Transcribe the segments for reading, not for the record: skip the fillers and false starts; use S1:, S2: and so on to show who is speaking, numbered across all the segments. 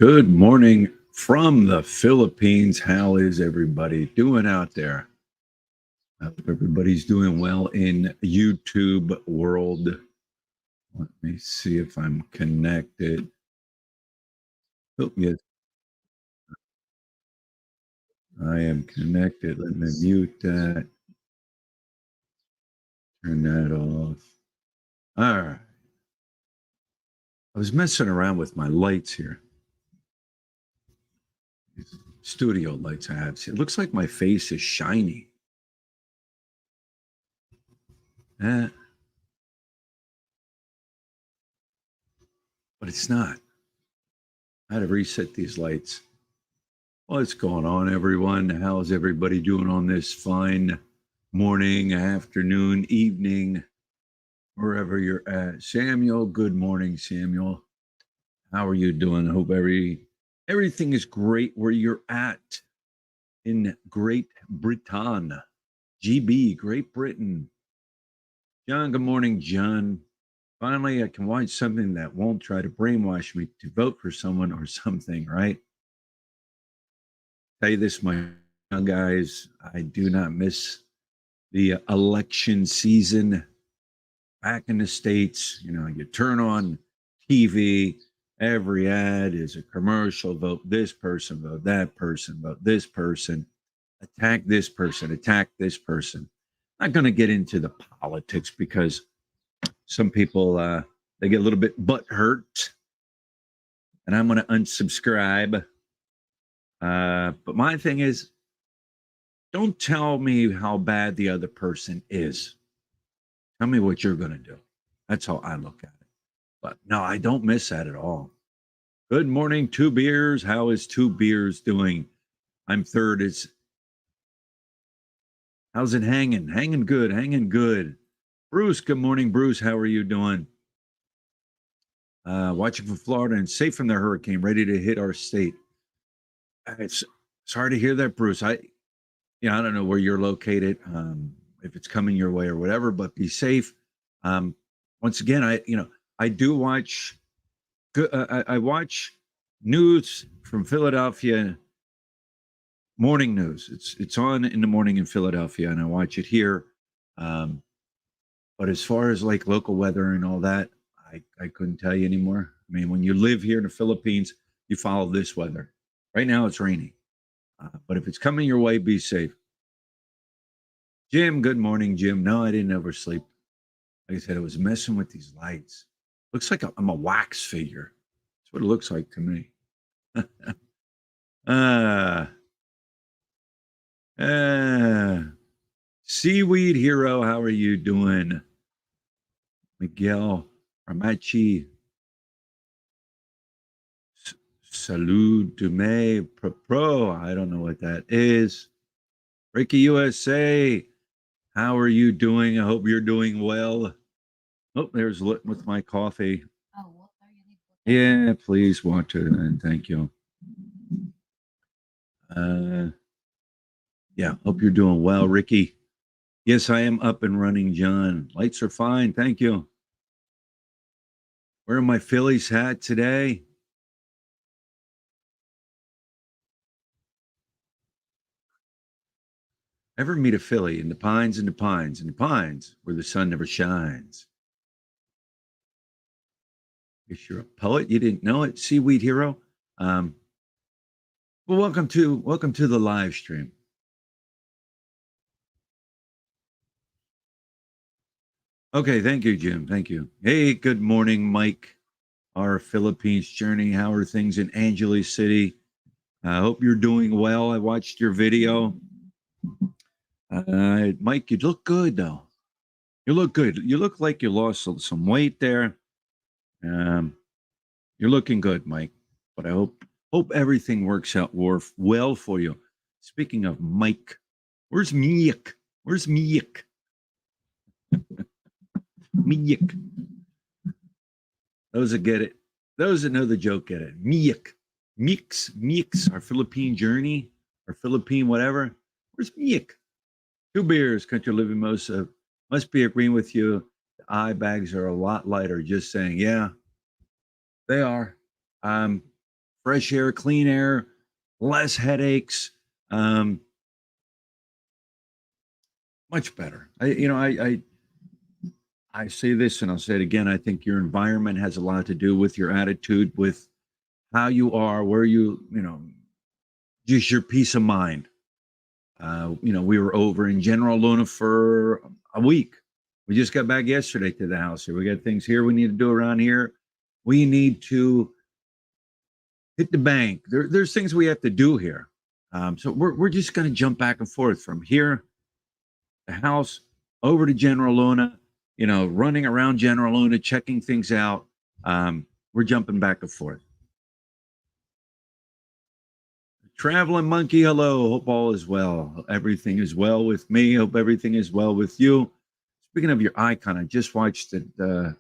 S1: Good morning from the Philippines. How is everybody doing out there? I hope everybody's doing well in YouTube world. Let me see if I'm connected. Oh, yes, I am connected. Let me mute that, turn that off. All right. I was messing around with my lights here. These studio lights I have. See, it looks like my face is shiny. Eh, but it's not. I had to reset these lights. What's going on, everyone? How's everybody doing on this fine morning, afternoon, evening, wherever you're at? Samuel, good morning, Samuel. How are you doing? I hope everything is great where you're at in Great Britain. GB, Great Britain. John, good morning, John. Finally, I can watch something that won't try to brainwash me to vote for someone or something, right? Tell you this, my young guys, I do not miss the election season back in the States. You turn on TV, every ad is a commercial. Vote this person, vote that person, vote this person, attack this person, attack this person. Not going to get into the politics because some people they get a little bit butt hurt, and I'm going to unsubscribe. But my thing is, don't tell me how bad the other person is. Tell me what you're going to do. That's how I look at it. But no, I don't miss that at all. Good morning, Two Beers. How is Two Beers doing? I'm third. How's it hanging? Hanging good, hanging good. Bruce, good morning, Bruce. How are you doing? Watching from Florida and safe from the hurricane, ready to hit our state. It's sorry to hear that, Bruce. I don't know where you're located, if it's coming your way or whatever, but be safe. Um, Once again, I do watch. I watch news from Philadelphia, morning news. It's on in the morning in Philadelphia, and I watch it here. Um, but as far as like local weather and all that, I couldn't tell you anymore. I mean, when you live here in the Philippines, you follow this weather. Right now, it's raining, but if it's coming your way, be safe. Jim, good morning, Jim. No, I didn't oversleep. Like I said, I was messing with these lights. Looks like I'm a wax figure. That's what it looks like to me. uh, uh, Seaweed Hero, how are you doing? Miguel Ramachi, Salud Dume Pro. I don't know what that is. Ricky USA, how are you doing? I hope you're doing well. Oh, there's lit with my coffee. Yeah, please water and thank you. Uh, yeah, hope you're doing well, Ricky. Yes, I am up and running, John. Lights are fine. Thank you. Wearing my Phillies hat today. Ever meet a Philly in the pines, in the pines, in the pines where the sun never shines? Guess you're a poet. You didn't know it, Seaweed Hero. Um, well, welcome to the live stream. Okay, thank you, Jim. Thank you. Hey, good morning, Mike. Our Philippines journey. How are things in Angeles City? I hope you're doing well. I watched your video. Mike, you look good though. You look good. You look like you lost some weight there. Um, you're looking good, Mike. But I hope everything works out well for you. Speaking of Mike, where's Miek? Where's Miek? Miek. Those that get it, those that know the joke get it. Miek. Mieks, our Philippine journey, our Philippine whatever. Where's Miek? Two Beers, country living must be agreeing with you. The eye bags are a lot lighter. Just saying, yeah, they are. Um, fresh air, clean air, less headaches. Um, Much better. I say this and I'll say it again. I think your environment has a lot to do with your attitude, with how you are, where just your peace of mind. We were over in General Luna for a week. We just got back yesterday to the house here. We got things here we need to do around here. We need to hit the bank. There's things we have to do here. So we're just going to jump back and forth from here, the house, over to General Luna, running around General Luna, checking things out. We're jumping back and forth. Traveling monkey, hello. Hope all is well. Everything is well with me. Hope everything is well with you. Speaking of your icon, I just watched the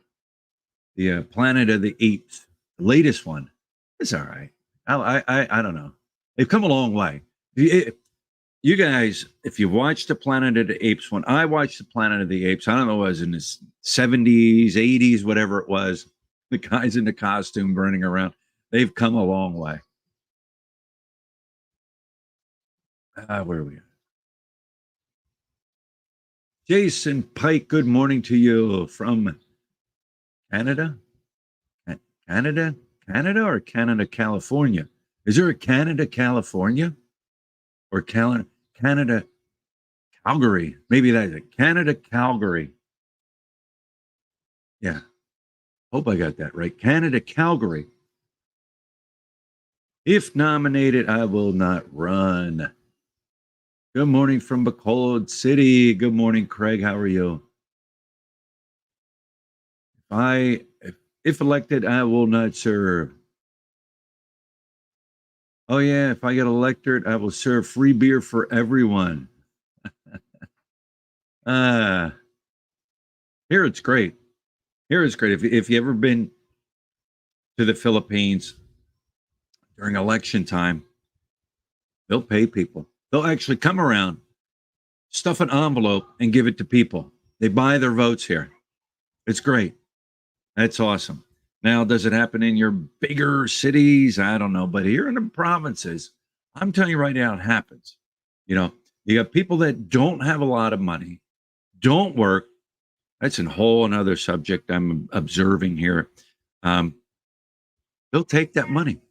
S1: Planet of the Apes, the latest one. It's all right. I don't know. They've come a long way. You guys, if you watched the Planet of the Apes, when I watched the Planet of the Apes, I don't know, it was in the 70s, 80s, whatever it was. The guys in the costume running around. They've come a long way. Where are we? Jason Pike, good morning to you from Canada. Canada or Canada, California? Is there a Canada, California? Or Canada, Calgary? Maybe that's it. Canada, Calgary. Yeah. Hope I got that right. Canada, Calgary. If nominated, I will not run. Good morning from Bacolod City. Good morning, Craig. How are you? If elected, I will not serve. Oh yeah, if I get elected, I will serve free beer for everyone. Here it's great. Here it's great. If you ever been to the Philippines during election time, they'll pay people. They'll actually come around, stuff an envelope, and give it to people. They buy their votes here. It's great. That's awesome. Now, does it happen in your bigger cities? I don't know. But here in the provinces, I'm telling you right now, it happens. You got people that don't have a lot of money, don't work. That's a whole another subject I'm observing here. They'll take that money.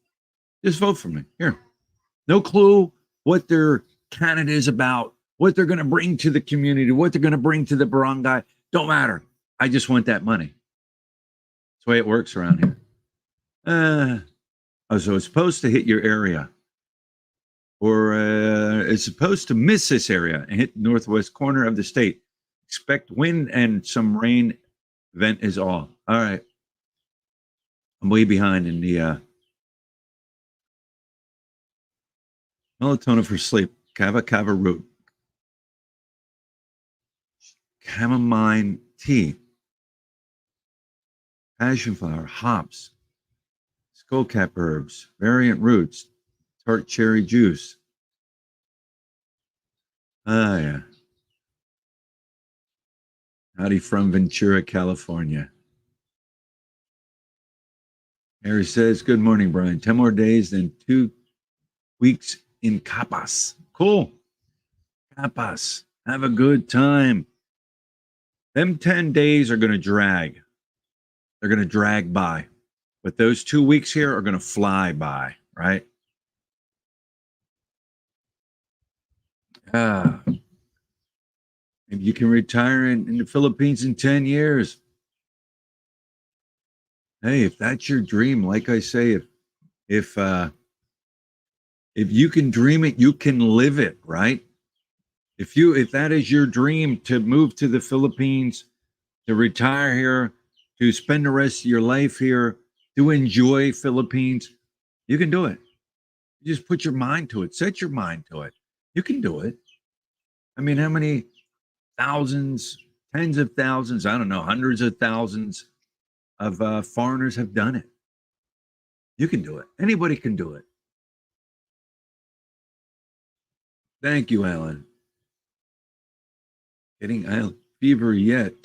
S1: Just vote for me. Here. No clue what their candidate is about, what they're going to bring to the community, what they're going to bring to the barangay. Don't matter. I just want that money. That's the way it works around here. So it's supposed to hit your area, or it's supposed to miss this area and hit northwest corner of the state. Expect wind and some rain. Event is all. All right. I'm way behind in the melatonin for sleep. Kava root. Chamomile tea. Passion flower. Hops. Skullcap herbs. Variant roots. Tart cherry juice. Yeah. Howdy from Ventura, California. Harry says, good morning, Brian. 10 more days than 2 weeks in Capas. Cool. Capas. Have a good time. Them 10 days are going to drag. They're going to drag by. But those 2 weeks here are going to fly by, right? Maybe you can retire in the Philippines in 10 years. Hey, if that's your dream, like I say, if you can dream it, you can live it, right? If that is your dream to move to the Philippines, to retire here, to spend the rest of your life here, to enjoy Philippines, you can do it. You just put your mind to it, set your mind to it. You can do it. I mean, how many thousands, tens of thousands, I don't know, hundreds of thousands of foreigners have done it. You can do it. Anybody can do it. Thank you, Alan. Getting island fever yet.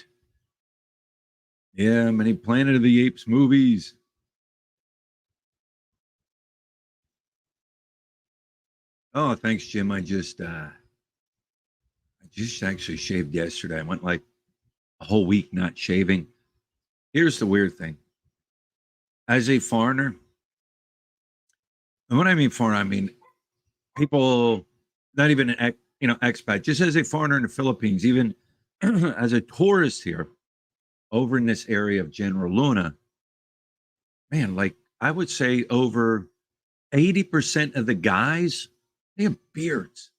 S1: Yeah, many Planet of the Apes movies. Oh, thanks, Jim. I just actually shaved yesterday. I went like a whole week not shaving. Here's the weird thing. As a foreigner, and when I mean foreigner, I mean people, not even expat, just as a foreigner in the Philippines, even as a tourist here over in this area of General Luna, man, like I would say over 80% of the guys, they have beards.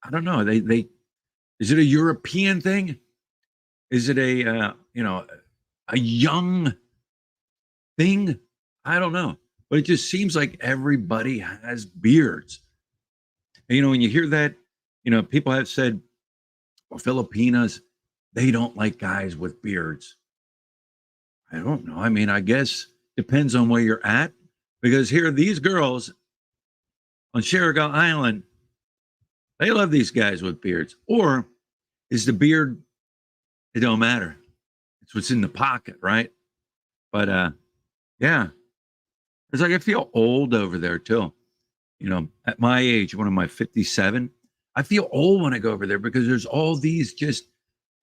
S1: I don't know. They is it a European thing? Is it a young thing? I don't know. But it just seems like everybody has beards. And, when you hear that, people have said, well, Filipinas, they don't like guys with beards. I don't know. I mean, I guess depends on where you're at. Because here, these girls on Sherrigal Island, they love these guys with beards. Or is the beard, it don't matter. It's what's in the pocket, right? But yeah, it's like I feel old over there too. At my age, when I'm 57, I feel old when I go over there because there's all these just,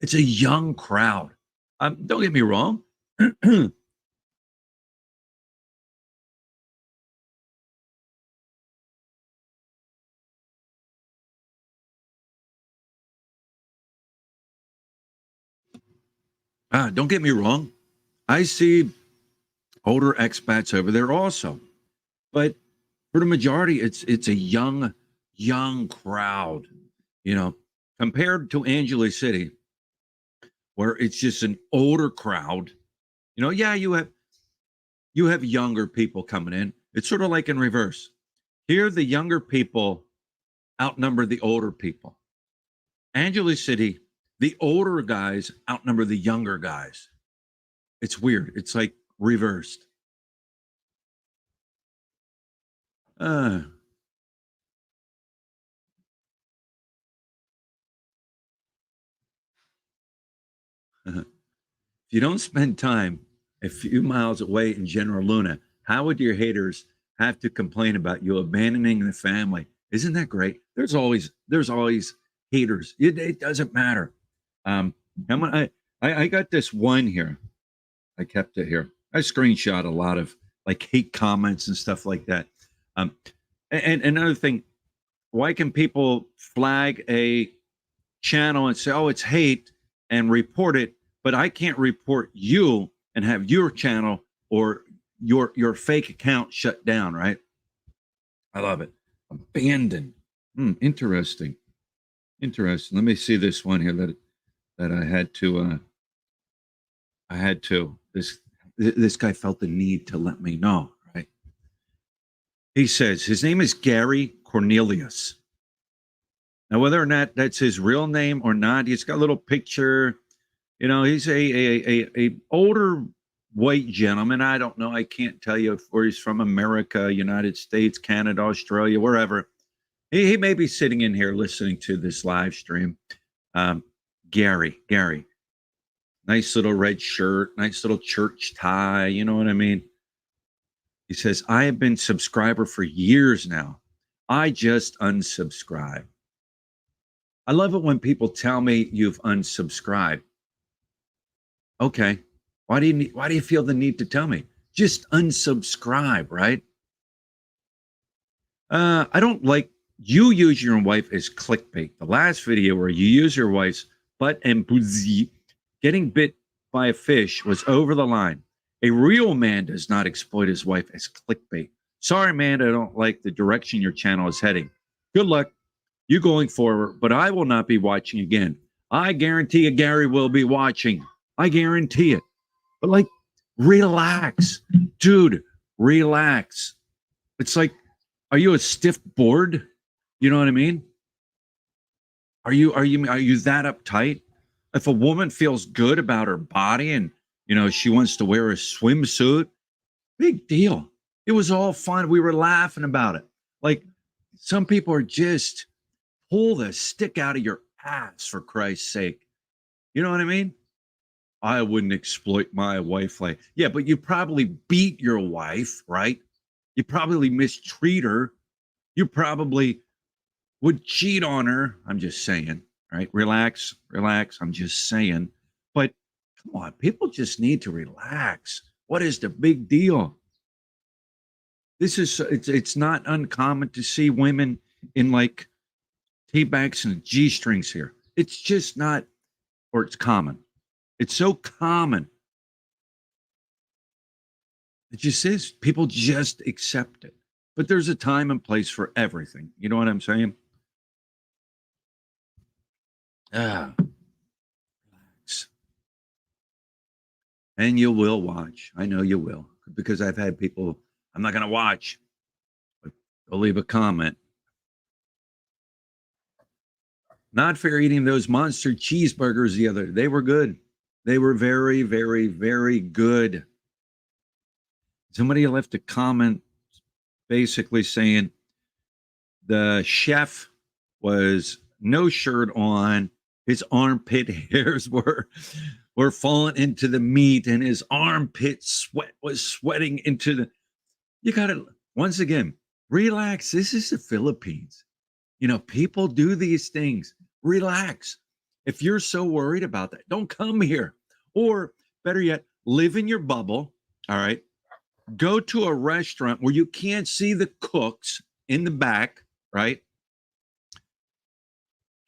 S1: it's a young crowd. Don't get me wrong. Don't get me wrong. I see older expats over there also, but for the majority, it's a young crowd. You know, compared to Angela City, where it's just an older crowd. Yeah, you have younger people coming in. It's sort of like in reverse. Here, the younger people outnumber the older people. Angela City, the older guys outnumber the younger guys. It's weird. It's like reversed. Uh, if you don't spend time a few miles away in General Luna, how would your haters have to complain about you abandoning the family? Isn't that great? There's always haters. It doesn't matter. Um, I got this one here. I kept it here. I screenshot a lot of like hate comments and stuff like that. Um, and another thing, why can people flag a channel and say, "Oh, it's hate," and report it, but I can't report you and have your channel or your fake account shut down? Right? I love it. Abandoned. Interesting. Interesting. Let me see this one here that I had to this guy felt the need to let me know, right? He says his name is Gary Cornelius. Now, whether or not that's his real name or not, he's got a little picture. He's a older white gentleman. I don't know. I can't tell you where he's from. America, United States, Canada, Australia, wherever. He may be sitting in here listening to this live stream. Um, Gary, nice little red shirt, nice little church tie. You know what I mean? He says, I have been subscriber for years now. I just unsubscribe. I love it when people tell me you've unsubscribed. Okay. Why do you feel the need to tell me? Just unsubscribe, right? I don't like you use your wife as clickbait. The last video where you use your wife's butt and boozy getting bit by a fish was over the line. A real man does not exploit his wife as clickbait. Sorry, man, I don't like the direction your channel is heading. Good luck. You going forward, but I will not be watching again. I guarantee you, Gary will be watching. I guarantee it. But like, relax, dude. Relax. It's like, are you a stiff board? You know what I mean? Are you that uptight? If a woman feels good about her body and she wants to wear a swimsuit, big deal. It was all fun. We were laughing about it. Like some people are just pull the stick out of your ass for Christ's sake. You know what I mean? I wouldn't exploit my wife like, yeah, but you probably beat your wife, right? You probably mistreat her. You probably would cheat on her. I'm just saying, right? Relax, relax. I'm just saying. But come on, people just need to relax. What is the big deal? It's not uncommon to see women in like T-backs and G-strings here. It's just not, or it's common. It's so common. It just is. People just accept it. But there's a time and place for everything. You know what I'm saying? Ah, relax. And you will watch. I know you will. Because I've had people, I'm not going to watch, but they'll leave a comment. Not fair eating those monster cheeseburgers the other day. They were good. They were very, very, very good. Somebody left a comment basically saying the chef was no shirt on. His armpit hairs were falling into the meat, and his armpit sweat was sweating into the. You got to once again relax. This is the Philippines. You know, people do these things. Relax. If you're so worried about that, don't come here. Or better yet, live in your bubble. All right. Go to a restaurant where you can't see the cooks in the back, right?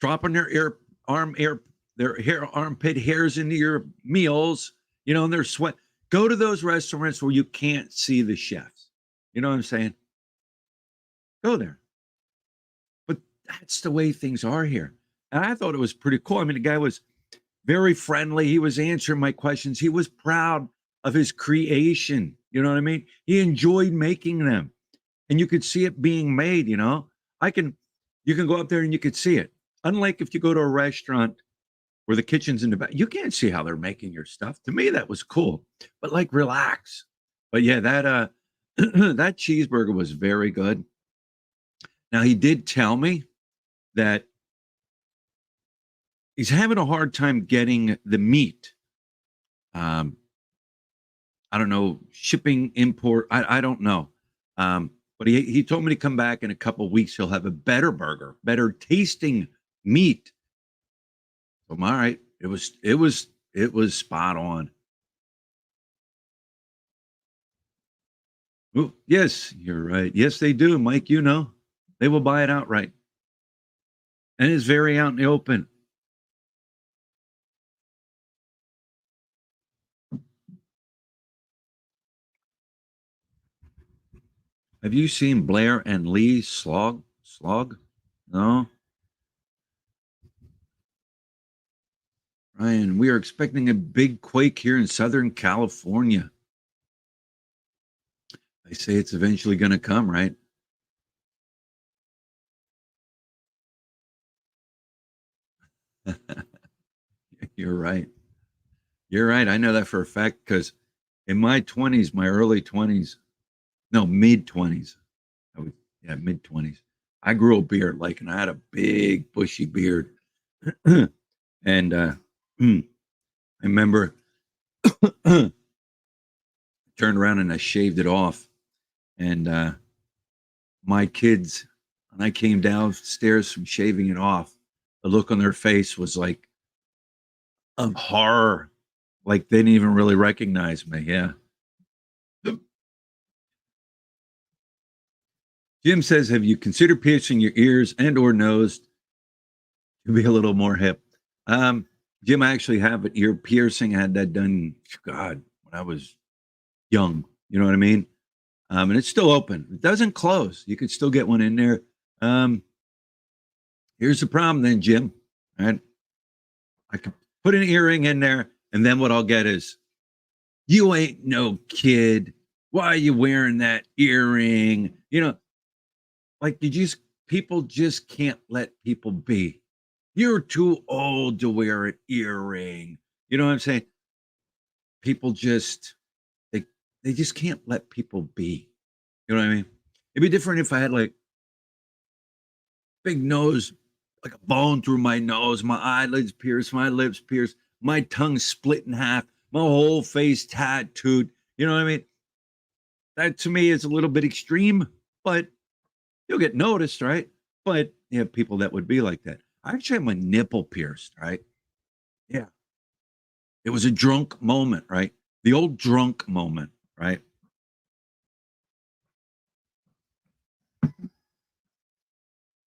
S1: Dropping their hair, armpit hairs into your meals, you know, and their sweat. Go to those restaurants where you can't see the chefs. You know what I'm saying? Go there. But that's the way things are here. And I thought it was pretty cool. I mean, the guy was very friendly. He was answering my questions. He was proud of his creation. You know what I mean? He enjoyed making them. And you could see it being made, you know. You can go up there and you could see it. Unlike if you go to a restaurant where the kitchen's in the back, you can't see how they're making your stuff. To me, that was cool. But like relax. But yeah, that that cheeseburger was very good. Now he did tell me that he's having a hard time getting the meat. Um, I don't know, shipping, import. I don't know. But he told me to come back in a couple of weeks. He'll have a better burger, better tasting meat. So I'm all right. It was spot on. Ooh, yes, you're right. Yes, they do, Mike. You know, they will buy it outright, and it's very out in the open. Have you seen Blair and Lee Slog? Slog? No, Ryan. We are expecting a big quake here in Southern California. They say it's eventually going to come, right? You're right. You're right. I know that for a fact because in my 20s, my early 20s, no, mid 20s, I would, yeah, mid 20s, I grew a beard, like, and I had a big, bushy beard. And I remember turned around and I shaved it off. And my kids, when I came downstairs from shaving it off, the look on their face was like of horror. Like they didn't even really recognize me. Yeah. Jim says, have you considered piercing your ears and or nose to be a little more hip? Um, Jim, I actually have an ear piercing. I had that done, God, when I was young. You know what I mean? And it's still open. It doesn't close. You could still get one in there. Um, Here's the problem then, Jim. All right. I could put an earring in there, and then what I'll get is, you ain't no kid. Why are you wearing that earring? You know, like you just people just can't let people be. You're too old to wear an earring. You know what I'm saying? People just they they just can't let people be. You know what I mean? It'd be different if I had like big nose, like a bone through my nose, my eyelids pierced, my lips pierced, my tongue split in half, my whole face tattooed. You know what I mean? That to me is a little bit extreme, but you'll get noticed, right? But you have people that would be like that. I actually had my nipple pierced, right? Yeah. It was a drunk moment, right? The old drunk moment, right?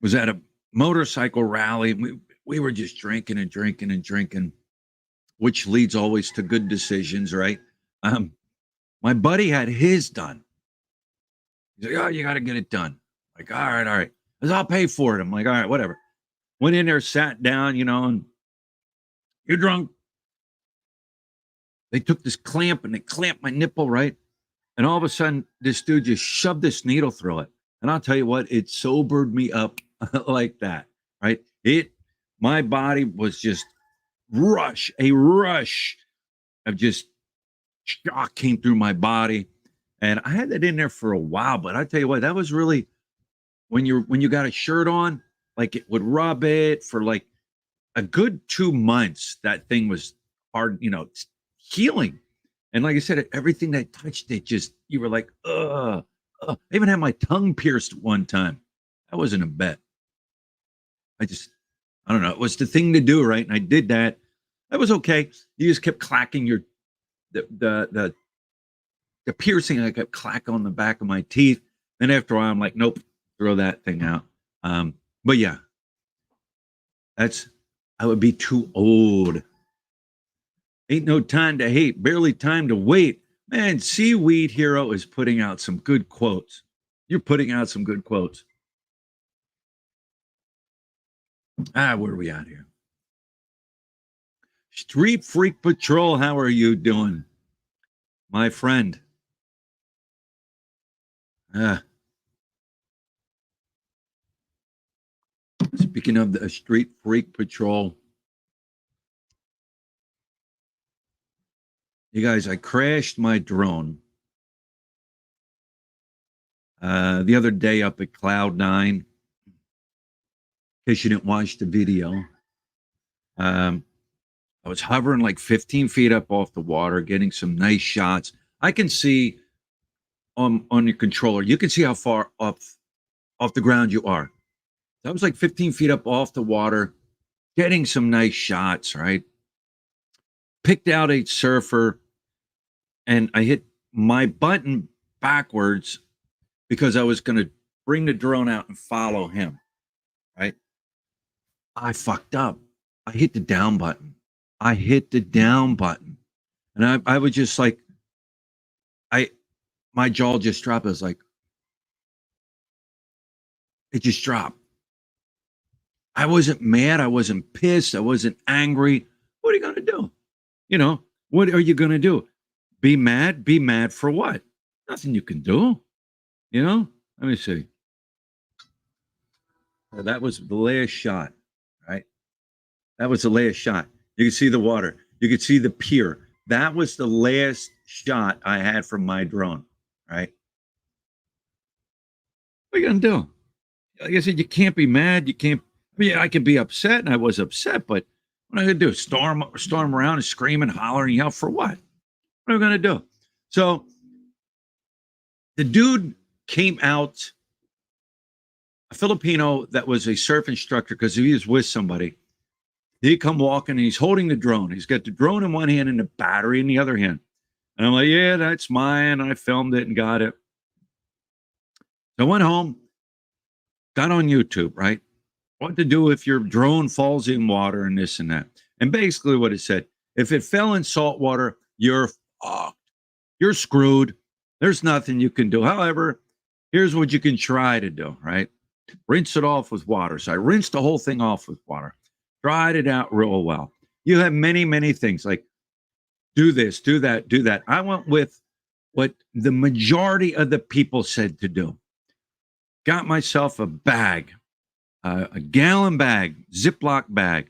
S1: Was at a motorcycle rally. We were just drinking and drinking and drinking, which leads always to good decisions, right? Um, my buddy had his done. He's like, oh, you got to get it done. Like, all right, all right. I said, I'll pay for it. I'm like, all right, whatever. Went in there, sat down, and you're drunk. They took this clamp and they clamped my nipple, right? And all of a sudden, this dude just shoved this needle through it. And I'll tell you what, it sobered me up like that, right? My body was just a rush of just shock came through my body. And I had that in there for a while, but I tell you what, that was really when you got a shirt on, like it would rub it for like a good 2 months. That thing was hard, healing. And like I said, everything that touched it, just you were like, ugh. I even had my tongue pierced one time. That wasn't a bet. I don't know. It was the thing to do, right? And I did that. That was okay. You just kept clacking the piercing. I kept clacking on the back of my teeth. Then after a while, I'm like, nope, throw that thing out. But yeah, I would be too old. Ain't no time to hate, barely time to wait. Man, Seaweed Hero is putting out some good quotes. You're putting out some good quotes. Where are we at here? Street Freak Patrol, how are you doing, my friend? Speaking of the Street Freak Patrol, you guys, I crashed my drone the other day up at Cloud9. In case you didn't watch the video, I was hovering like 15 feet up off the water, getting some nice shots. I can see on your controller, you can see how far off the ground you are. I was like 15 feet up off the water, getting some nice shots, right? Picked out a surfer, and I hit my button backwards because I was going to bring the drone out and follow him, right? I fucked up. I hit the down button. And I was just like, my jaw just dropped. I was like, it just dropped. I wasn't mad. I wasn't pissed. I wasn't angry. What are you going to do? What are you going to do? Be mad? Be mad for what? Nothing you can do. Let me see. That was the last shot, right? That was the last shot. You can see the water. You can see the pier. That was the last shot I had from my drone, right? What are you going to do? Like I said, you can't be mad. You can't. I can be upset, and I was upset, but what am I going to do? Storm around and scream and holler and yell for what? What are we going to do? So the dude came out, a Filipino that was a surf instructor, because he was with somebody. He come walking and he's holding the drone. He's got the drone in one hand and the battery in the other hand. And I'm like, yeah, that's mine. I filmed it and got it. So I went home, got on YouTube, right? What to do if your drone falls in water and this and that. And basically what it said, if it fell in salt water, you're fucked. You're screwed. There's nothing you can do. However, here's what you can try to do, right? Rinse it off with water. So I rinsed the whole thing off with water, dried it out real well. You have many, many things like do this, do that, do that. I went with what the majority of the people said to do. Got myself a bag, a gallon bag, Ziploc bag,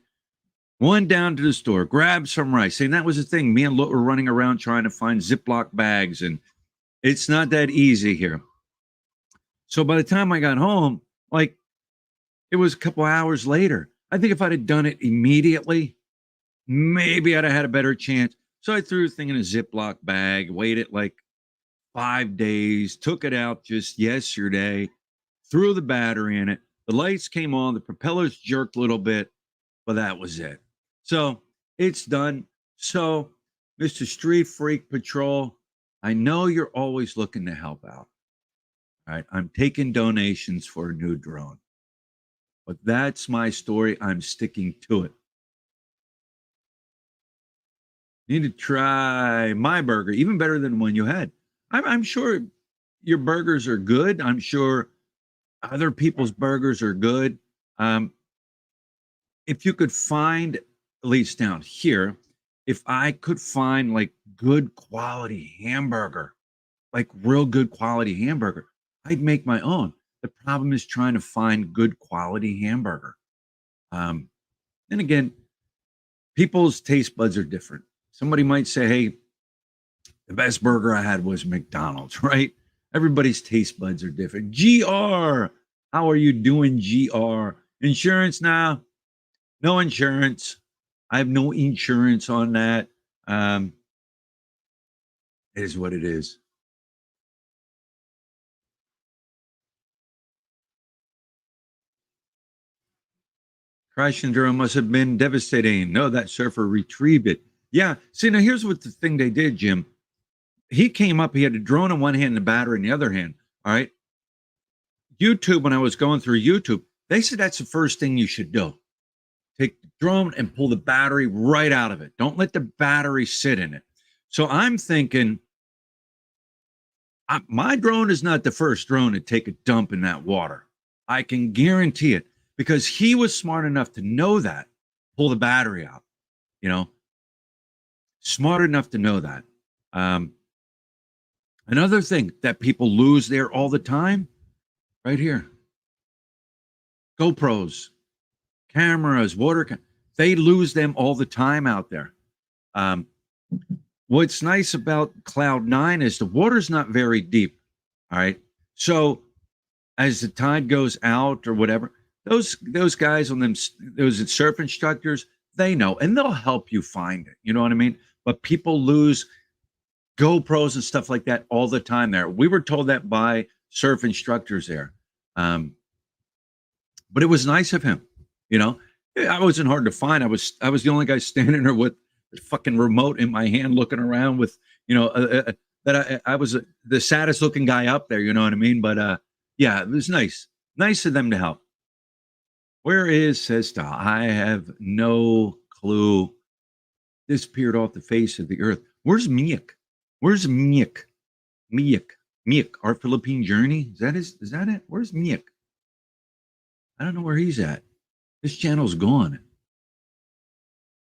S1: went down to the store, grabbed some rice. And that was the thing. Me and Lot were running around trying to find Ziploc bags, and it's not that easy here. So by the time I got home, like it was a couple hours later. I think if I'd have done it immediately, maybe I'd have had a better chance. So I threw the thing in a Ziploc bag, waited like 5 days, took it out just yesterday, threw the battery in it, The lights came on, the propellers jerked a little bit, but that was it. So it's done. So, Mr. Street Freak Patrol, I know you're always looking to help out. All right. I'm taking donations for a new drone, but that's my story. I'm sticking to it. You need to try my burger, even better than the one you had. I'm sure your burgers are good. I'm sure other people's burgers are good. Um, if you could find, at least down here, if I could find like good quality hamburger, like real good quality hamburger, I'd make my own. The problem is trying to find good quality hamburger. Um, and again, people's taste buds are different. Somebody might say, hey, the best burger I had was McDonald's, right? Everybody's taste buds are different. GR, how are you doing, GR? Insurance now? No insurance. I have no insurance on that. Um, it is what it is. Crash syndrome must have been devastating. No, that surfer retrieved it. Yeah. See, now here's what the thing they did, Jim. He came up, he had a drone in one hand and a battery in the other hand. All right. YouTube, when I was going through YouTube, they said that's the first thing you should do. Take the drone and pull the battery right out of it. Don't let the battery sit in it. So I'm thinking, my drone is not the first drone to take a dump in that water. I can guarantee it because he was smart enough to know that, pull the battery out, you know, smart enough to know that. Um, Another thing that people lose there all the time, right here, GoPros, cameras, they lose them all the time out there. Um, what's nice about Cloud9 is the water's not very deep. All right. So as the tide goes out or whatever, those guys on them, those surf instructors, they know and they'll help you find it. You know what I mean? But people lose GoPros and stuff like that all the time there. We were told that by surf instructors there. But it was nice of him, you know. I wasn't hard to find. I was the only guy standing there with the fucking remote in my hand, looking around with, you know, that I was the saddest looking guy up there. You know what I mean? But yeah, it was nice of them to help. Where is Sesta? I have no clue. Disappeared off the face of the earth. Where's Miak? Where's Miak? Miak. Miak. Our Philippine journey. Is that it? Where's Miak? I don't know where he's at. This channel's gone.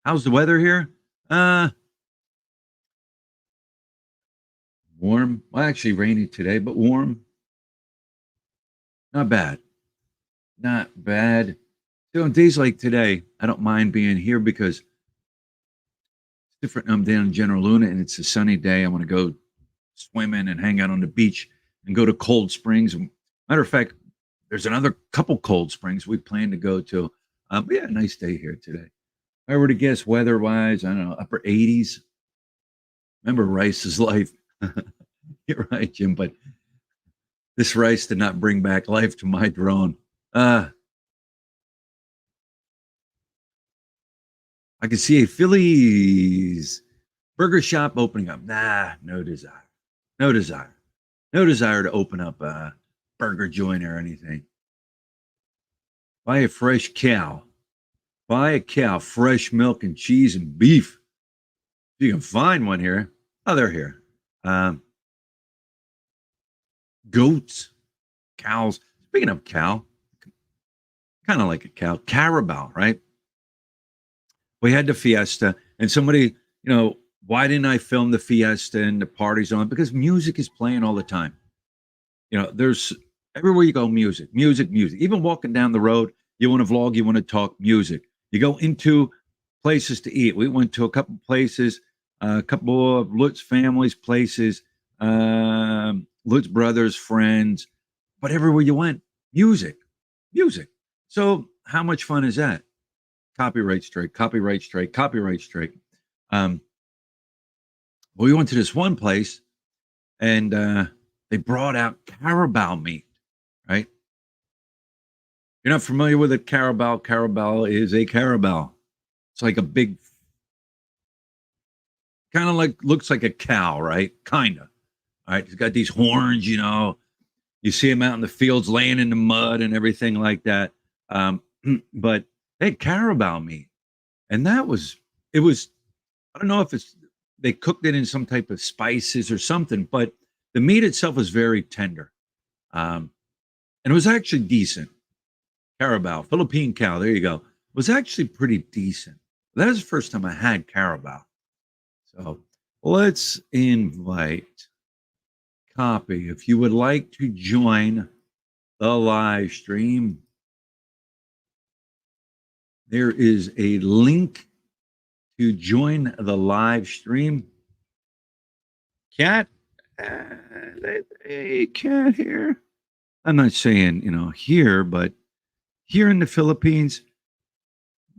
S1: How's the weather here? Warm. Well, actually rainy today, but warm. Not bad. Not bad. So on days like today, I don't mind being here because it's different. I'm down in General Luna and it's a sunny day. I want to go swimming and hang out on the beach and go to cold springs. Matter of fact, there's another couple cold springs we plan to go to. But yeah, nice day here today. If I were to guess weather wise, I don't know, upper 80s. Remember Rice's life. You're right, Jim, but this rice did not bring back life to my drone. I can see a Phillies burger shop opening up. Nah, no desire. No desire. No desire to open up a burger joint or anything. Buy a fresh cow. Buy a cow, fresh milk and cheese and beef. You can find one here. Oh, they're here. Um, Goats, cows. Speaking of cow, kind of like a cow, Carabao, right? We had the fiesta, and somebody, you know, why didn't I film the fiesta and the parties on? Because music is playing all the time. You know, there's everywhere you go, music, music, music. Even walking down the road, you want to vlog, you want to talk music. You go into places to eat. We went to a couple places, a couple of Lutz families' places, Lutz brothers, friends, but everywhere you went, music, music. So how much fun is that? Copyright strike, copyright strike, copyright strike. Um, well, we went to this one place and they brought out Carabao meat, right? You're not familiar with a carabao? Carabao is a carabao. It's like a big, kind of like, looks like a cow, right? Kind of. All right. He's got these horns, you see him out in the fields laying in the mud and everything like that. Um, but they had carabao meat. And it was, I don't know if they cooked it in some type of spices or something, but the meat itself was very tender. And it was actually decent. Carabao, Philippine cow, there you go. Was actually pretty decent. That is the first time I had carabao. So let's invite Copy. If you would like to join the live stream, there is a link to join the live stream. Cat, hey, cat here. I'm not saying, here, but here in the Philippines,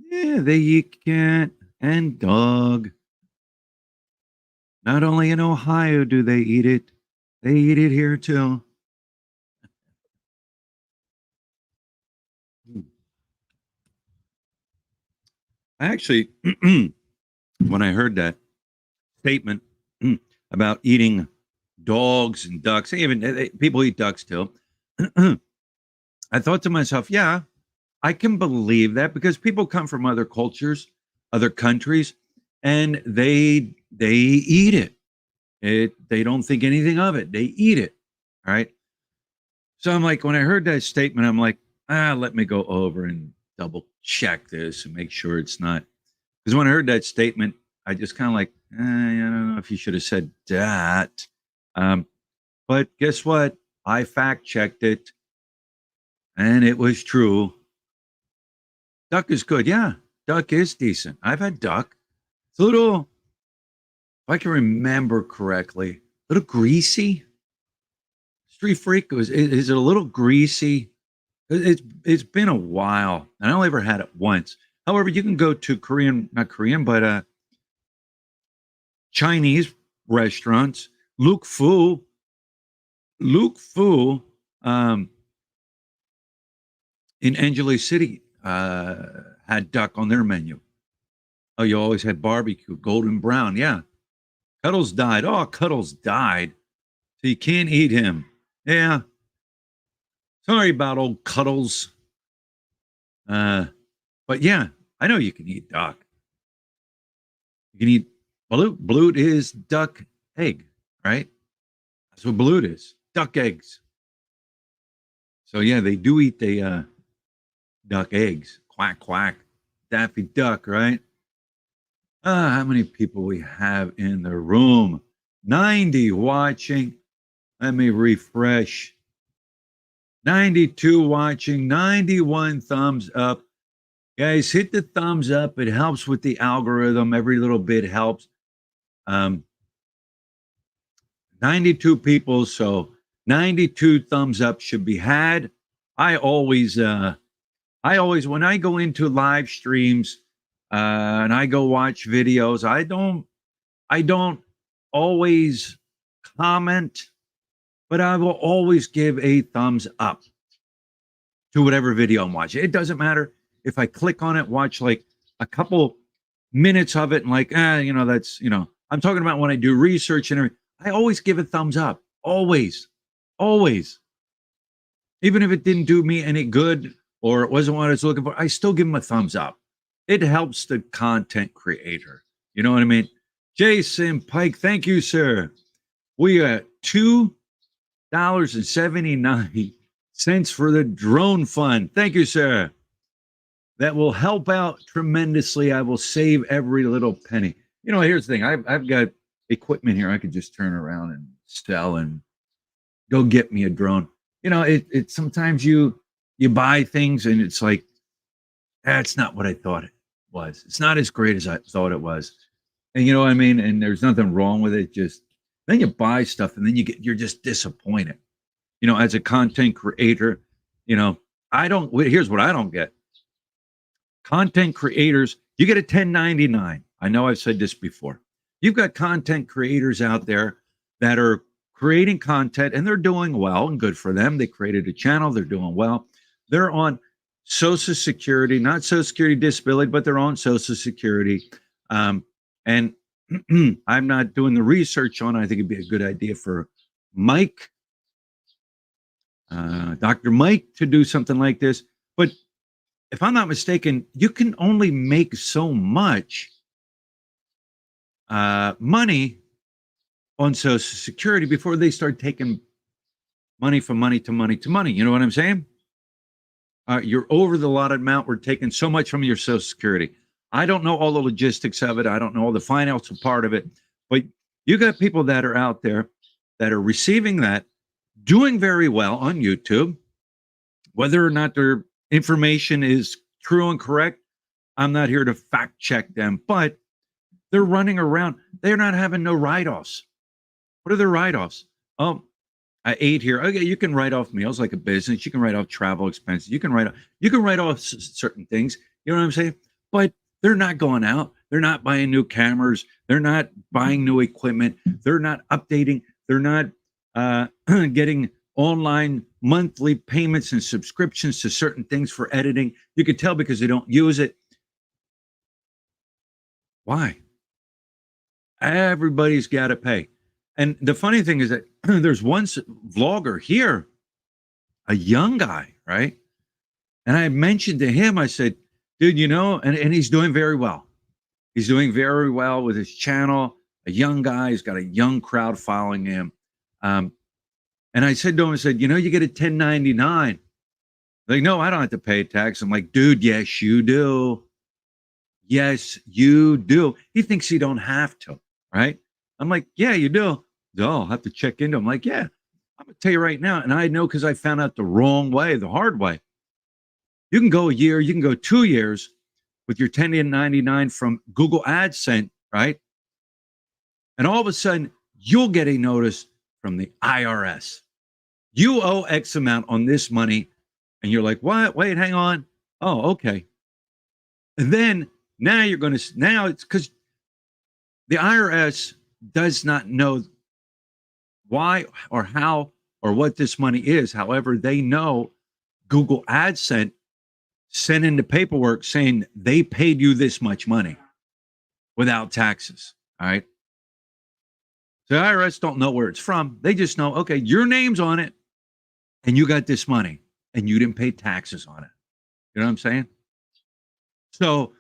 S1: yeah, they eat cat and dog. Not only in Ohio do they eat it here too. Actually, when I heard that statement about eating dogs and ducks, even people eat ducks too, I thought to myself, yeah, I can believe that because people come from other cultures, other countries, and they eat it. They don't think anything of it. They eat it. All right. So I'm like, when I heard that statement, I'm like, let me go over and double check this and make sure it's not. Because when I heard that statement, I just kind of like, I don't know if you should have said that. But guess what? I fact checked it and it was true. Duck is good. Yeah, duck is decent. I've had duck. It's a little, if I can remember correctly, a little greasy. Street Freak is it a little greasy? It's been a while, and I only ever had it once. However, you can go to not Korean, but Chinese restaurants. Luke Fu, um, in Angeles City had duck on their menu. Oh, you always had barbecue, golden brown. Yeah, Cuddles died. Oh, Cuddles died. So you can't eat him. Yeah, sorry about old Cuddles. But yeah, I know you can eat duck. You can eat balut. Balut is duck egg, right? That's what balut is. Duck eggs. So yeah, they do eat the duck eggs. Quack quack. Daffy Duck, right? How many people we have in the room? 90 watching. Let me refresh. 92 watching, 91 thumbs up. Guys, hit the thumbs up. It helps with the algorithm. Every little bit helps. 92 people, so 92 thumbs up should be had. I always, when I go into live streams and I go watch videos, I don't always comment, but I will always give a thumbs up to whatever video I'm watching. It doesn't matter if I click on it, watch like a couple minutes of it, and like, that's, I'm talking about when I do research and everything. I always give a thumbs up. Always. Always. Even if it didn't do me any good or it wasn't what I was looking for, I still give them a thumbs up. It helps the content creator. You know what I mean? Jason Pike, thank you, sir. We got $2.79 for the drone fund. Thank you, sir. That will help out tremendously. I will save every little penny. Here's the thing. I've got equipment here I could just turn around and sell and go get me a drone. It sometimes you buy things and it's like, that's not what I thought it was. It's not as great as I thought it was. And you know what I mean? And there's nothing wrong with it. Just then you buy stuff and then you're just disappointed. As a content creator, here's what I don't get. Content creators, you get a 1099. I know I've said this before. You've got content creators out there that are creating content and they're doing well and good for them. They created a channel, they're doing well. They're on Social Security, not Social Security disability, but their own Social Security. And I'm not doing the research on it. I think it'd be a good idea for Mike, Dr. Mike, to do something like this. But if I'm not mistaken, you can only make so much money on Social Security before they start taking money from money to money to money. You know what I'm saying? You're over the allotted amount. We're taking so much from your Social Security. I don't know all the logistics of it. I don't know all the financial part of it. But you got people that are out there that are receiving that, doing very well on YouTube. Whether or not their information is true and correct, I'm not here to fact check them, but they're running around. They're not having no write-offs. What are their write-offs? Oh, I ate here. Okay, you can write off meals like a business. You can write off travel expenses. You can write off certain things. You know what I'm saying? But they're not going out. They're not buying new cameras. They're not buying new equipment. They're not updating. They're not getting online monthly payments and subscriptions to certain things for editing. You could tell because they don't use it. Why? Everybody's got to pay. And the funny thing is that there's one vlogger here, a young guy, right? And I mentioned to him, I said, dude, you know, and he's doing very well. He's doing very well with his channel, a young guy. He's got a young crowd following him. And I said to him, I said, you know, you get a 1099. Like, no, I don't have to pay a tax. I'm like, dude, yes, you do. Yes, you do. He thinks you don't have to, right? I'm like, yeah, you do. Oh, I'll have to check into him. Like, yeah, I'm going to tell you right now. And I know because I found out the wrong way, the hard way. You can go a year, you can go 2 years with your 1099 from Google AdSense, right? And all of a sudden, you'll get a notice from the IRS. You owe X amount on this money. And you're like, what? Wait, hang on. Oh, okay. And then now you're going to, now it's because the IRS does not know why or how or what this money is. However, they know Google AdSense sent in the paperwork saying they paid you this much money without taxes. All right. So the IRS don't know where it's from. They just know, okay, your name's on it and you got this money and you didn't pay taxes on it. You know what I'm saying? So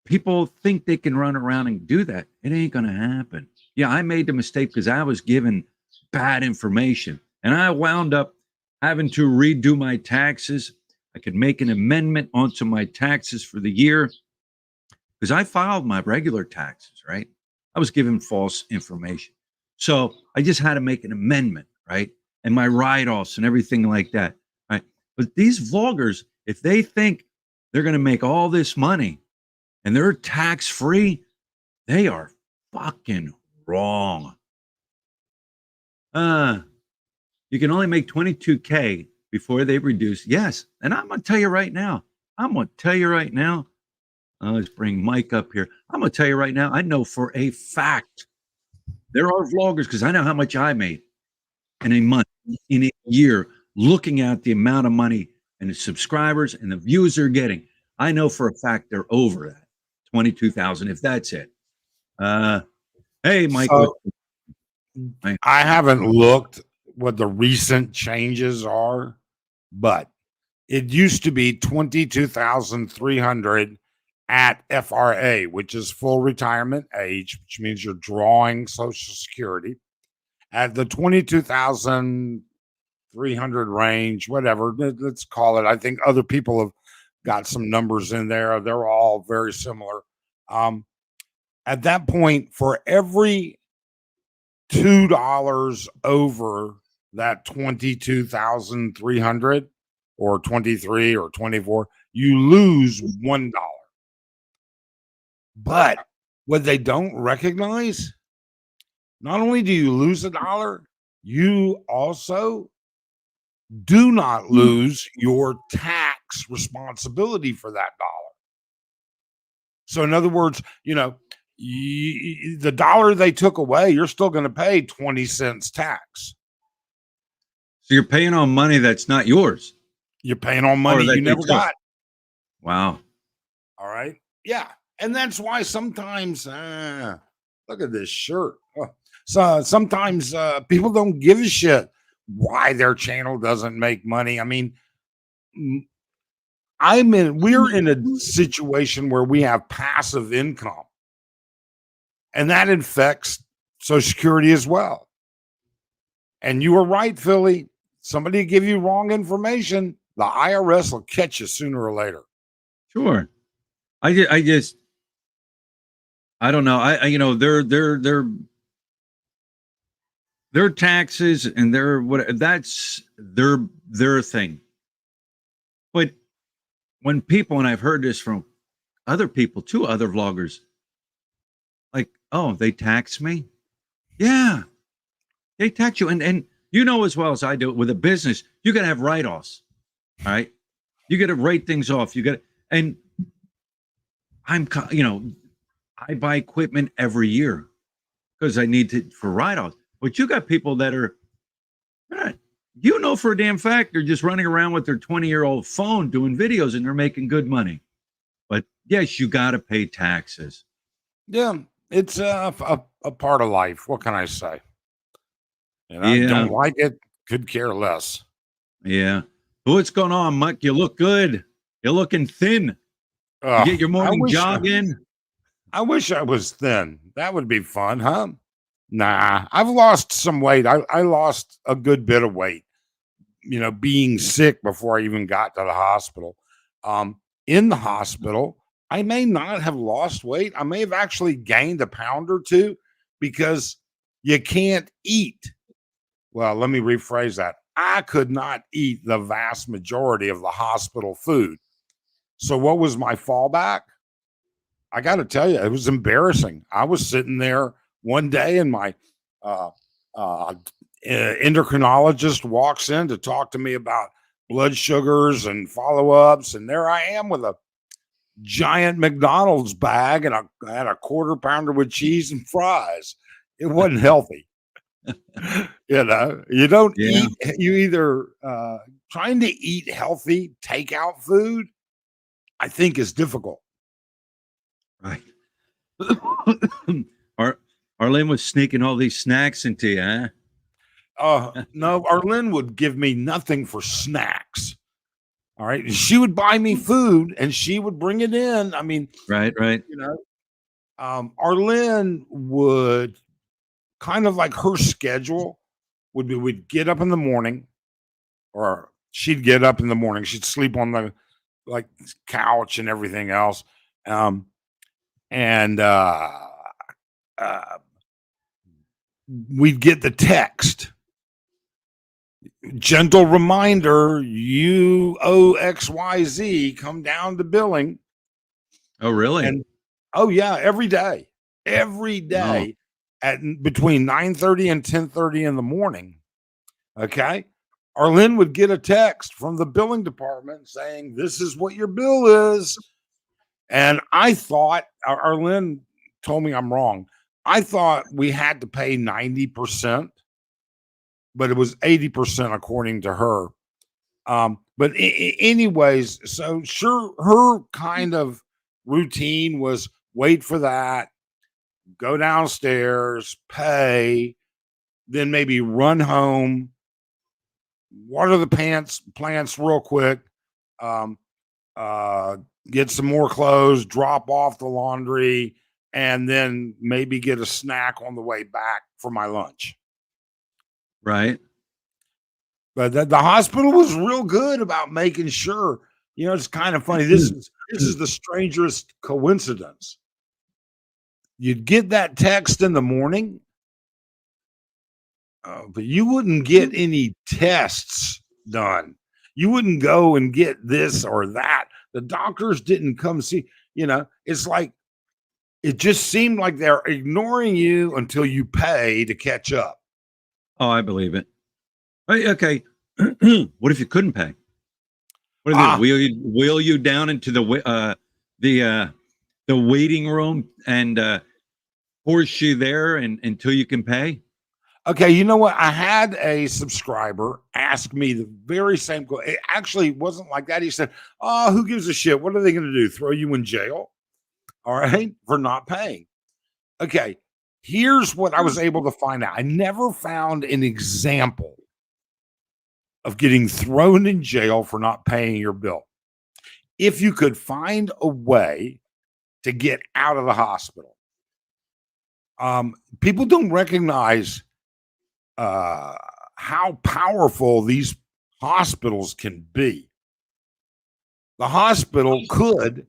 S1: people think they can run around and do that. It ain't going to happen. Yeah, I made the mistake because I was given bad information and I wound up having to redo my taxes. I could make an amendment onto my taxes for the year because I filed my regular taxes, right? I was given false information. So I just had to make an amendment, right? And my write-offs and everything like that, right? But these vloggers, if they think they're going to make all this money and they're tax-free, they are fucking wrong. You can only make 22K before they reduce. Yes. And I'm going to tell you right now. Let's bring Mike up here. I'm going to tell you right now. I know for a fact there are vloggers because I know how much I made in a month, in a year, looking at the amount of money and the subscribers and the views they're getting. I know for a fact they're over that 22,000, if that's it. Hey, Mike.
S2: So, I haven't looked what the recent changes are, but it used to be 22,300 at FRA, which is full retirement age, which means you're drawing Social Security. At the 22,300 range, whatever, let's call it. I think other people have got some numbers in there. They're all very similar. At that point, for every $2 over that 22,300 or 23 or 24, you lose $1. But what they don't recognize, not only do you lose $1, you also do not lose your tax responsibility for that dollar. So in other words, you know, the dollar they took away, you're still going to pay 20 cents tax.
S1: So you're paying on money that's not yours.
S2: You're paying on money you never got.
S1: Wow.
S2: All right. Yeah. And that's why sometimes, look at this shirt. Oh, so sometimes people don't give a shit why their channel doesn't make money. I mean, m- we're in a situation where we have passive income, and that affects Social Security as well. And you were right, Philly. Somebody give you wrong information, the IRS will catch you sooner or later.
S1: Sure. I just I don't know. You know, their taxes and their what that's their thing. But when people, and I've heard this from other people too, other vloggers, like, oh, they tax me. Yeah, they tax you, and you know as well as I do with a business, you got to have write-offs. All right, you got to write things off. You got to, and you know, I buy equipment every year because I need to for write-offs. But you got people that are, you know, for a damn fact, they're just running around with their 20-year-old phone doing videos and they're making good money. But yes, you got to pay taxes.
S2: Yeah, it's a part of life. What can I say? And I
S1: Yeah,
S2: don't like it, could care less.
S1: yeah. What's going on, Mike? You look good. You're looking thin. You get your
S2: I
S1: morning
S2: wish
S1: jog in.
S2: I wish I was thin. That would be fun, huh? Nah, I've lost some weight. I lost a good bit of weight, you know, being sick before I even got to the hospital. In the hospital, I may not have lost weight. I may have actually gained a pound or two because you can't eat. Well, let me rephrase that. I could not eat the vast majority of the hospital food. So, what was my fallback? I got to tell you, it was embarrassing. I was sitting there one day, and my uh, endocrinologist walks in to talk to me about blood sugars and follow ups. And there I am with a giant McDonald's bag and I had a quarter pounder with cheese and fries. It wasn't healthy. You know, you don't
S1: Yeah,
S2: eat, you either trying to eat healthy takeout food, I think is difficult.
S1: right. Ar- Arlene was sneaking all these snacks into you, huh?
S2: No, Arlene would give me nothing for snacks. All right. She would buy me food and she would bring it in. I mean,
S1: Right, right.
S2: you know, Arlene would kind of like her schedule would be we'd get up in the morning, or she'd get up in the morning. She'd sleep on the like couch and everything else. Um, and uh, we'd get the text. Gentle reminder, you owe XYZ, come down to billing.
S1: Oh, really?
S2: And oh yeah, every
S1: Oh,
S2: day at between 9:30 and 10:30 in the morning. Okay. Arlene would get a text from the billing department saying, "This is what your bill is." And I thought, Arlene told me I'm wrong. I thought we had to pay 90%, but it was 80% according to her. But anyways, so sure, her kind of routine was wait for that, go downstairs, pay, then maybe run home, water the plants real quick, um, uh, get some more clothes, drop off the laundry, and then maybe get a snack on the way back for my lunch.
S1: right.
S2: But the hospital was real good about making sure. You know, it's kind of funny. This is the strangest coincidence. You'd get that text in the morning, but you wouldn't get any tests done. You wouldn't go and get this or that. The doctors didn't come see. You know, it's like it just seemed like they're ignoring you until you pay to catch up.
S1: Oh, I believe it. Hey, okay. What if you couldn't pay? What do they do?
S2: Ah,
S1: Wheel you down into the the waiting room and force you there and until you can pay?
S2: Okay, you know what? I had a subscriber ask me the very same question. It actually wasn't like that. He said, "Oh, who gives a shit? What are they going to do? Throw you in jail? All right, for not paying." Okay, here's what I was able to find out. I never found an example of getting thrown in jail for not paying your bill. If you could find a way to get out of the hospital, people don't recognize how powerful these hospitals can be. The hospital could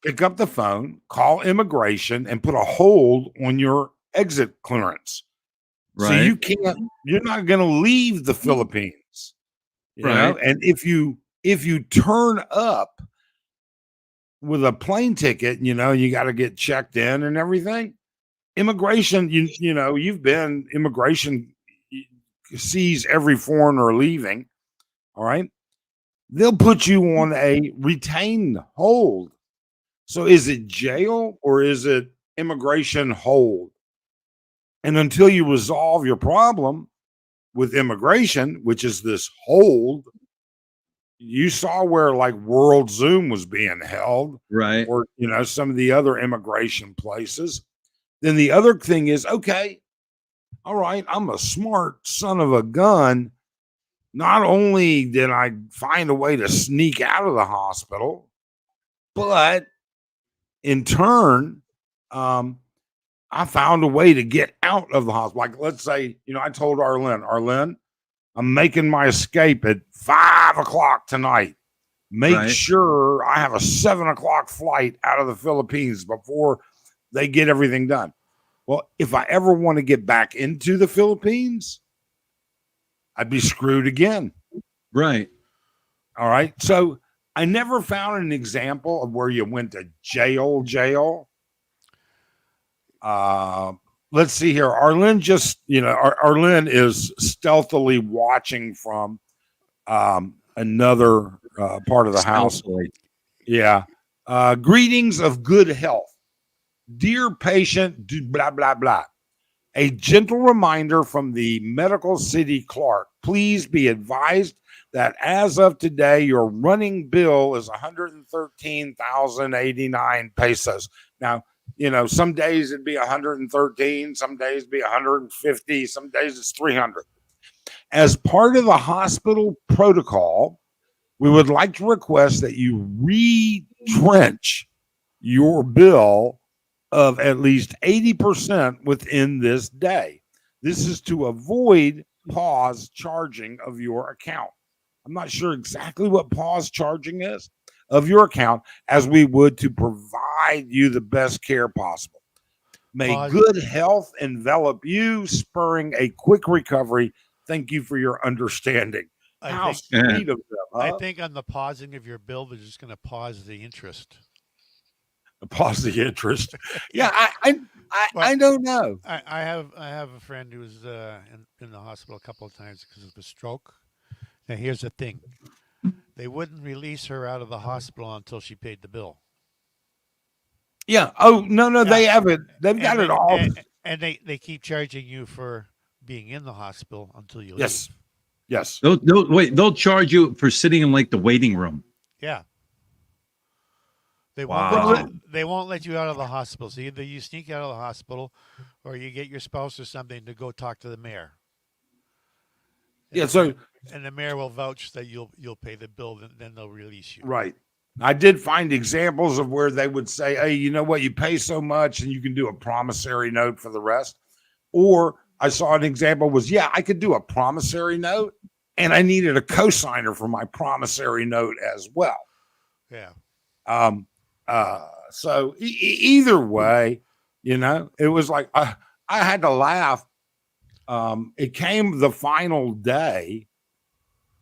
S2: pick up the phone, call immigration, and put a hold on your exit clearance. So
S1: Right.
S2: you're not going to leave the Philippines,
S1: Right.
S2: and if you turn up with a plane ticket, you got to get checked in and everything. Immigration, you've been immigration sees every foreigner leaving. All right. They'll put you on a retained hold. So is it jail or is it immigration hold? And until you resolve your problem with immigration, which is this hold, you saw where like World Zoom was being held,
S1: Right.
S2: or some of the other immigration places. Then the other thing is, okay, all right, I'm a smart son of a gun. Not only did I find a way to sneak out of the hospital, but in turn, I found a way to get out of the hospital. Like, let's say, I told Arlen, I'm making my escape at 5 o'clock tonight. Make
S1: Right.
S2: sure I have a 7 o'clock flight out of the Philippines before they get everything done. Well, if I ever want to get back into the Philippines, I'd be screwed again.
S1: Right.
S2: All right. So I never found an example of where you went to jail. Let's see here. Arlen Arlen is stealthily watching from another part of the house.
S1: Stealthily.
S2: Yeah. Greetings of good health. Dear patient, blah, blah, blah. A gentle reminder from the Medical City Clark. Please be advised that as of today, your running bill is 113,089 pesos. Now, some days it'd be 113, some days it'd be 150, some days it's 300. As part of the hospital protocol, we would like to request that you retrench your bill of at least 80% within this day. This is to avoid pause charging of your account. I'm not sure exactly what pause charging is of your account, as we would to provide you the best care possible. May good health envelop you, spurring a quick recovery. Thank you for your understanding. How sweet of them, huh?
S3: I think on the pausing of your bill, they're just going to pause the interest.
S2: Pause the interest. Yeah, I don't know.
S3: I have a friend who was in the hospital a couple of times because of a stroke. Now here's the thing: they wouldn't release her out of the hospital until she paid the bill.
S2: Yeah. Oh no, they have it. They've got it all.
S3: And they keep charging you for being in the hospital until you
S2: leave. Yes.
S1: They'll charge you for sitting in like the waiting room.
S3: Yeah. They won't let you out of the hospital. So either you sneak out of the hospital, or you get your spouse or something to go talk to the mayor.
S2: Yeah. So
S3: and the mayor will vouch that you'll pay the bill, then they'll release you.
S2: Right. I did find examples of where they would say, "Hey, you know what? You pay so much, and you can do a promissory note for the rest." Or I saw an example was, yeah, I could do a promissory note, and I needed a cosigner for my promissory note as well.
S3: Yeah.
S2: So either way, it was like I had to laugh. It came the final day,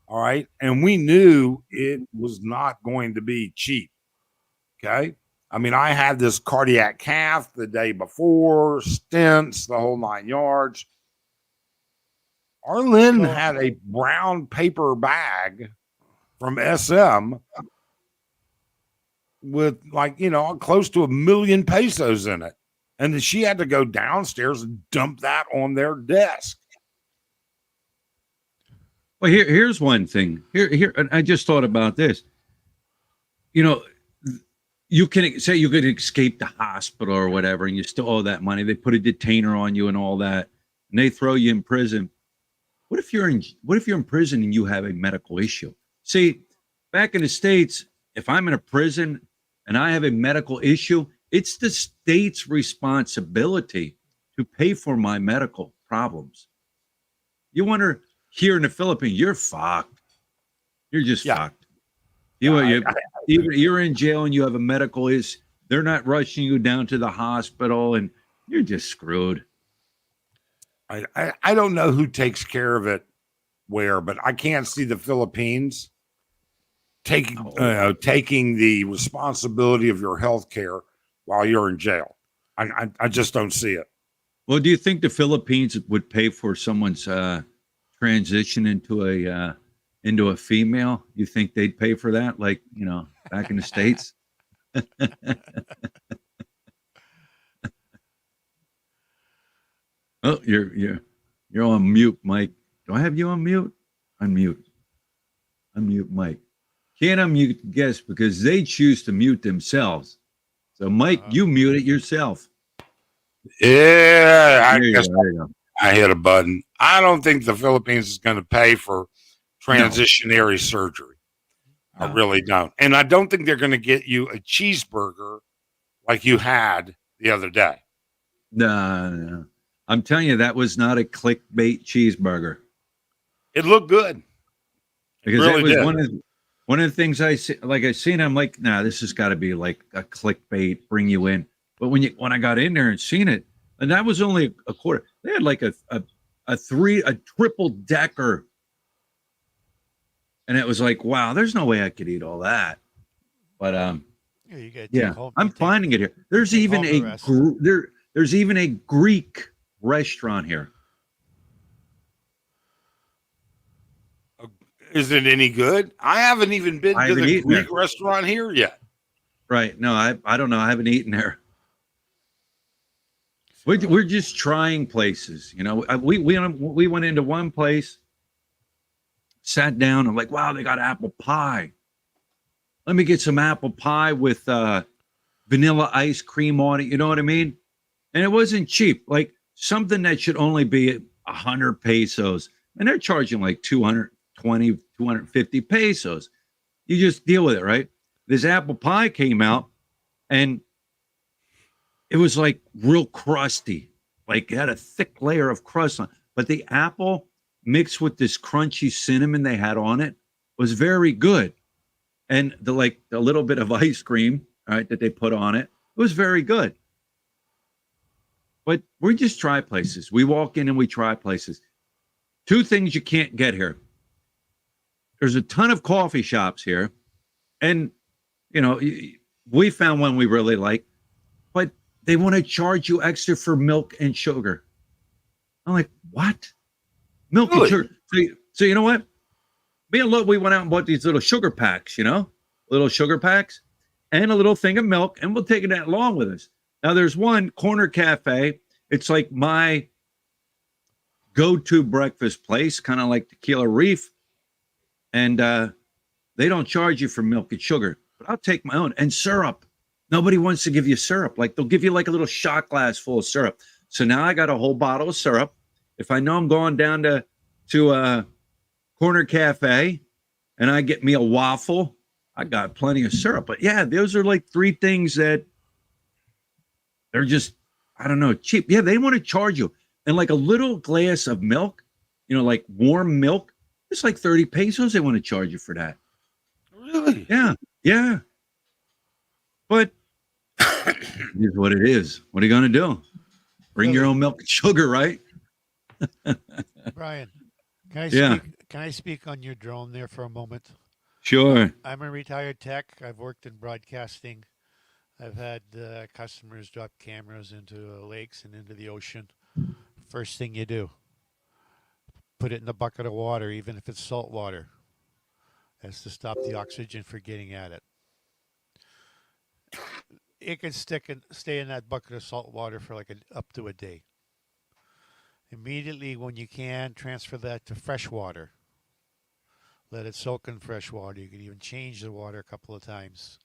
S2: all right, and we knew it was not going to be cheap. Okay, I mean, I had this cardiac cath the day before, stents, the whole 9 yards. Arlen had a brown paper bag from SM with close to 1 million pesos in it. And then she had to go downstairs and dump that on their desk.
S1: Well, here's one thing. Here, and I just thought about this. You know, you can say you could escape the hospital or whatever, and you still owe that money. They put a detainer on you and all that, and they throw you in prison. What if you're in prison and you have a medical issue? See, back in the States, if I'm in a prison and I have a medical issue, it's the state's responsibility to pay for my medical problems. You wonder here in the Philippines, you're fucked. You're just
S2: Yeah.
S1: fucked.
S2: Yeah,
S1: You're in jail and you have a medical issue. They're not rushing you down to the hospital, and you're just screwed.
S2: I don't know who takes care of it where, but I can't see the Philippines taking taking the responsibility of your health care while you're in jail. I just don't see it.
S1: Well, do you think the Philippines would pay for someone's transition into a female? You think they'd pay for that, like back in the States? Oh, you're on mute, Mike. Do I have you on mute? Unmute. Unmute, Mike. Can't unmute guests because they choose to mute themselves. So, Mike, you mute it yourself.
S2: Yeah, I
S1: There you
S2: guess
S1: go, there you go.
S2: I hit a button. I don't think the Philippines is going to pay for transitionary surgery. I really don't. And I don't think they're going to get you a cheeseburger like you had the other day.
S1: No. I'm telling you, that was not a clickbait cheeseburger.
S2: It looked good.
S1: Because
S2: really
S1: that was
S2: did.
S1: one of the things I seen, I'm like, nah, this has got to be like a clickbait, bring you in. But when I got in there and seen it, and that was only a quarter, they had like a triple decker. And it was like, wow, there's no way I could eat all that. But I'm finding it here. There's even there's even a Greek restaurant here.
S2: Is it any good? I haven't even been to the Greek restaurant here yet.
S1: Right. No, I don't know. I haven't eaten there. We're just trying places. We went into one place, sat down, and like, wow, they got apple pie. Let me get some apple pie with vanilla ice cream on it. You know what I mean? And it wasn't cheap. Like something that should only be 100 pesos, and they're charging like 220, 250 pesos. You just deal with it, right? This apple pie came out, and it was like real crusty. Like it had a thick layer of crust on it. But the apple mixed with this crunchy cinnamon they had on it was very good. And the little bit of ice cream, right, that they put on it was very good. But we just try places. We walk in and we try places. Two things you can't get here. There's a ton of coffee shops here. And, we found one we really like, but they want to charge you extra for milk and sugar. I'm like, what? Milk and sugar. So you know what? Me and Lo, we went out and bought these little sugar packs, little sugar packs and a little thing of milk, and we'll take it along with us. Now, there's one corner cafe. It's like my go-to breakfast place, kind of like Tequila Reef. And they don't charge you for milk and sugar, but I'll take my own. And syrup. Nobody wants to give you syrup. Like they'll give you like a little shot glass full of syrup. So now I got a whole bottle of syrup. If I know I'm going down to a corner cafe and I get me a waffle, I got plenty of syrup. But yeah, those are like three things that they're just, I don't know, cheap. Yeah, they want to charge you. And like a little glass of milk, like warm milk, it's like 30 pesos. They want to charge you for that.
S2: Really?
S1: Yeah. But here's what it is. What are you going to do? Bring your own milk and sugar, right?
S3: Brian, can I speak on your drone there for a moment?
S1: Sure.
S3: I'm a retired tech. I've worked in broadcasting. I've had customers drop cameras into lakes and into the ocean. First thing you do, put it in a bucket of water, even if it's salt water. That's to stop the oxygen from getting at it. It can stay in that bucket of salt water for up to a day. Immediately when you can, transfer that to fresh water. Let it soak in fresh water. You can even change the water a couple of times.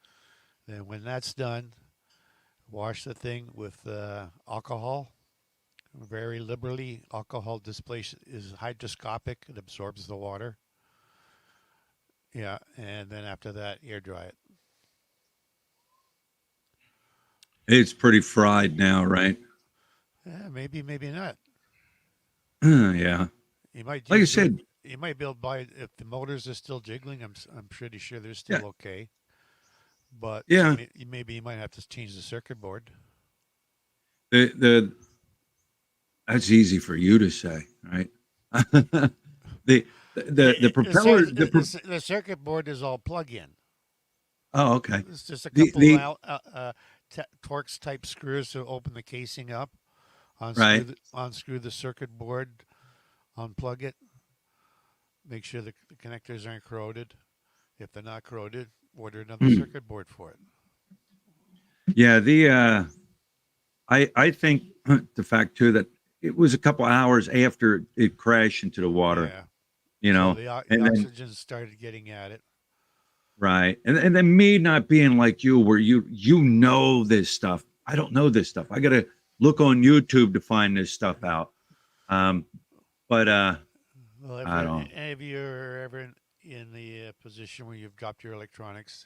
S3: Then when that's done, wash the thing with alcohol very liberally. Alcohol is hydroscopic; it absorbs the water. Yeah, and then after that, air dry it.
S1: It's pretty fried now, right?
S3: Yeah, maybe not.
S1: Yeah.
S3: You might
S1: Like I
S3: just do it.
S1: said,
S3: You might be able to buy it if the motors are still jiggling. I'm pretty sure they're
S1: yeah,
S3: still okay. But
S1: yeah.
S3: maybe you might have to change the circuit board.
S1: The That's easy for you to say, right? the the propeller
S3: The circuit board is all plug-in.
S1: oh, okay.
S3: It's just a couple
S1: The
S3: out Torx type screws to open the casing up.
S1: right.
S3: Unscrew the circuit board. Unplug it. Make sure the connectors aren't corroded. If they're not corroded, order another
S1: Hmm.
S3: circuit board for it.
S1: Yeah, the I think the fact too that it was a couple hours after it crashed into the water,
S3: Yeah.
S1: you
S3: So
S1: know,
S3: the
S1: and then
S3: oxygen started getting at it.
S1: right, and then me not being like you, where you know this stuff. I don't know this stuff. I gotta look on YouTube to find this stuff out. Um, but
S3: Well,
S1: I don't.
S3: if you're ever in the position where you've dropped your electronics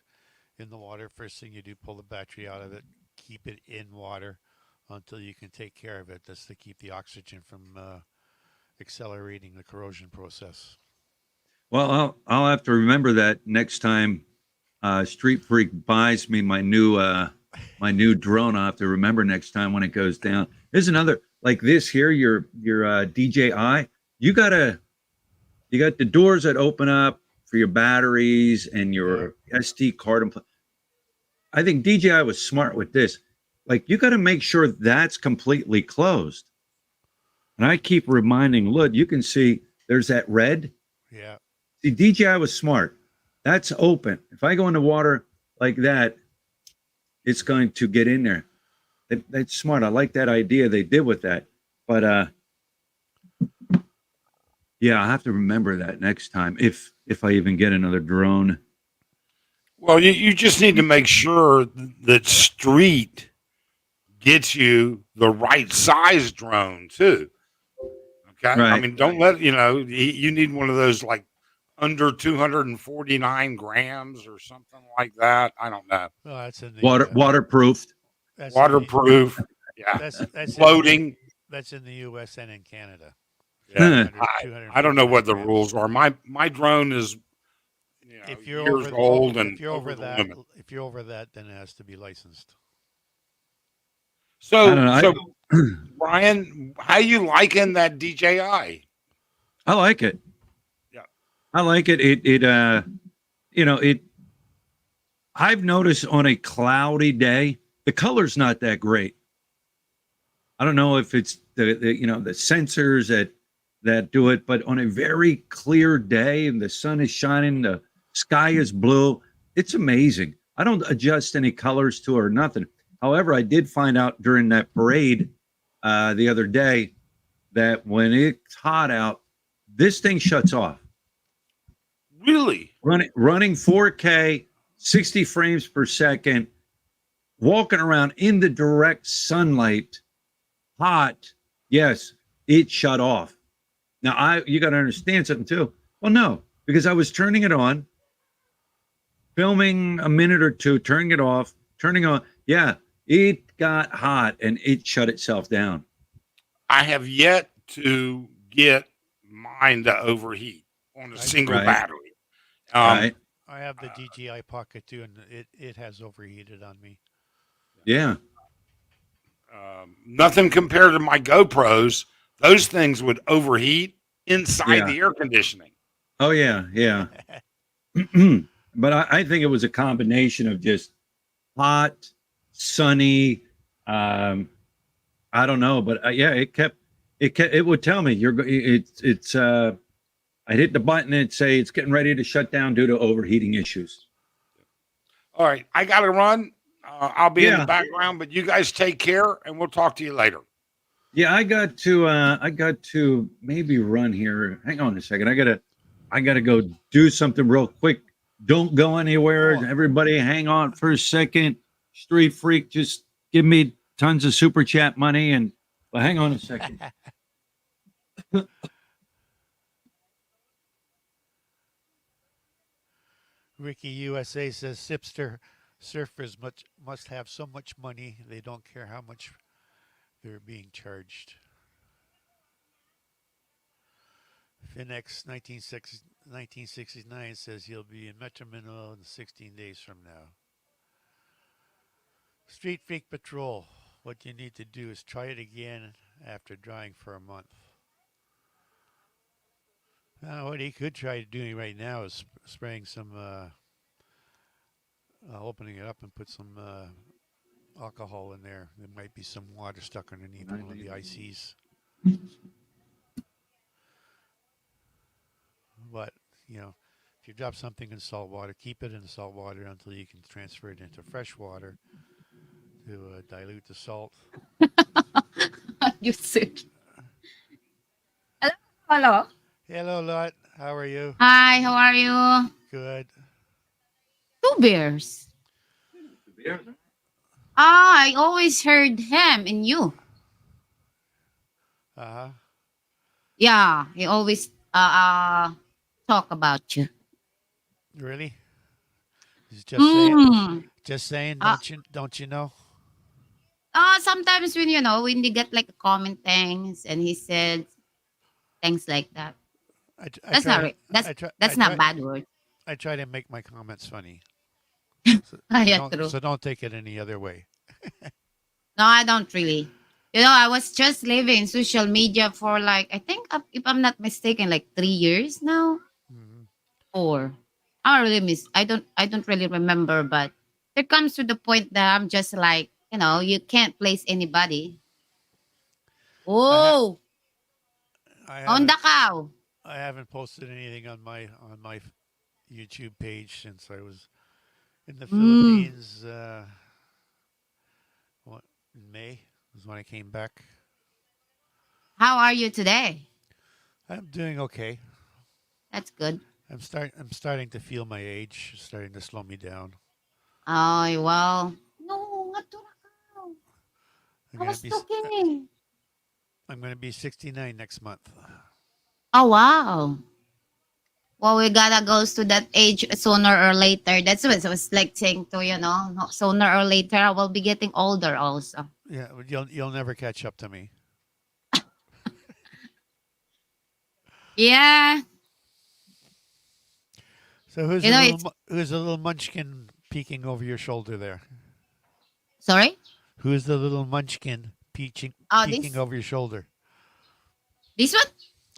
S3: in the water, first thing you do, pull the battery out of it, keep it in water until you can take care of it. That's to keep the oxygen from accelerating the corrosion process.
S1: Well, I'll have to remember that next time Street Freak buys me my new drone. I'll have to remember next time when it goes down. There's another like this here. Your DJI. You got the doors that open up for your batteries and
S3: Yeah.
S1: your SD card. I think DJI was smart with this. Like you got to make sure that's completely closed. And I keep reminding Lud, you can see there's that red.
S3: Yeah.
S1: See, DJI was smart. That's open. If I go in the water like that, it's going to get in there. That's smart. I like that idea they did with that. But yeah, I'll have to remember that next time if I even get another drone.
S2: Well, you just need to make sure that Street gets you the right size drone too. Okay, I
S1: Right.
S2: mean, don't let you need one of those like under 249 grams or something like that. I don't know.
S3: Well, that's in the
S1: Waterproofed.
S3: that's in the
S2: Waterproof. Yeah.
S3: that's in
S2: Floating.
S3: that's in the U.S. and in Canada.
S2: Yeah.
S3: 200,
S2: I don't know
S3: 249
S2: what the
S3: grams.
S2: rules are. My drone is
S3: If you're
S2: years
S3: over
S2: old
S3: if
S2: and
S3: you're
S2: over
S3: over
S2: the
S3: that
S2: limit.
S3: if you're over that, then it has to be licensed.
S1: I don't
S2: So
S1: know.
S2: Brian, how you liking that DJI?
S1: I like it.
S2: Yeah.
S1: I like it. It I've noticed on a cloudy day, the color's not that great. I don't know if it's the sensors that do it, but on a very clear day and the sun is shining, the sky is blue, it's amazing. I don't adjust any colors to it or nothing. However, I did find out during that parade the other day that when it's hot out, this thing shuts off.
S2: Really?
S1: Running 4K, 60 frames per second, walking around in the direct sunlight, hot. Yes, it shut off. Now you got to understand something too. Well, no, because I was turning it on, filming a minute or two, turning it off, turning on. Yeah, it got hot and it shut itself down.
S2: I have yet to get mine to overheat on a single
S1: Right.
S2: battery.
S1: Right.
S3: I have the DJI Pocket 2, and it has overheated on me.
S1: Yeah.
S2: Nothing compared to my GoPros. Those things would overheat inside
S1: Yeah.
S2: the air conditioning.
S1: Oh yeah. Yeah. But I think it was a combination of just hot, sunny. I don't know, but yeah, it would tell me it's I'd hit the button and it'd say it's getting ready to shut down due to overheating issues.
S2: All right, I got to run. I'll be in
S1: Yeah.
S2: the background, but you guys take care, and we'll talk to you later.
S1: Yeah, I got to maybe run here. Hang on a second. I gotta I got to go do something real quick. Don't go anywhere.
S3: Oh,
S1: Everybody, hang on for a second. Street Freak, just give me tons of super chat money. And well, hang on a second.
S3: Ricky USA says Sipster surfers must have so much money they don't care how much they're being charged. Finex 1969 says he'll be in Metro Manila in 16 days from now. Street Freak Patrol. What you need to do is try it again after drying for a month. What he could try doing right now is spraying some, opening it up and put some alcohol in there. There might be some water stuck underneath one of the ICs. But, if you drop something in salt water, keep it in salt water until you can transfer it into fresh water to dilute the salt.
S4: You sick. Hello? Hello?
S3: Hello, Lot. How are you?
S4: Hi, how are you?
S3: Good.
S4: Two bears. I always heard him and you.
S3: Uh-huh.
S4: Yeah, he always talk about you.
S3: Really? He's just saying,
S4: Uh,
S3: don't you know?
S4: Sometimes when they get like comment things and he said things like that.
S3: I
S4: That's
S3: try
S4: not
S3: to,
S4: right. That's
S3: I try,
S4: that's
S3: I
S4: not
S3: try,
S4: bad word.
S3: I try to make my comments funny.
S4: Yeah, true.
S3: So don't take it any other way.
S4: No, I don't really. I was just living social media for like I think if I'm not mistaken, like 3 years now.
S3: Mhm.
S4: Or I don't really miss. I don't really remember, but there comes to the point that I'm just like you can't place anybody.
S3: I ha-
S4: Oh,
S3: I
S4: on
S3: haven't
S4: the cow.
S3: I haven't posted anything on my YouTube page since I was in the
S4: Mm.
S3: Philippines. What, in May was when I came back.
S4: How are you today?
S3: I'm doing okay.
S4: That's good.
S3: I'm starting to feel my age starting to slow me down.
S4: Oh, well. No, nga to na cow.
S3: I'm
S4: I
S3: gonna
S4: was
S3: be
S4: talking.
S3: I'm gonna be 69 next month.
S4: Oh, wow. Well, we gotta go to that age sooner or later. That's what I was like saying to no, sooner or later I will be getting older also.
S3: Yeah, but you'll never catch up to me.
S4: Yeah.
S3: So
S4: It's
S3: who's the little munchkin peeking over your shoulder there?
S4: sorry.
S3: Who's the little munchkin
S4: Oh,
S3: peeking
S4: this
S3: over your shoulder?
S4: this one.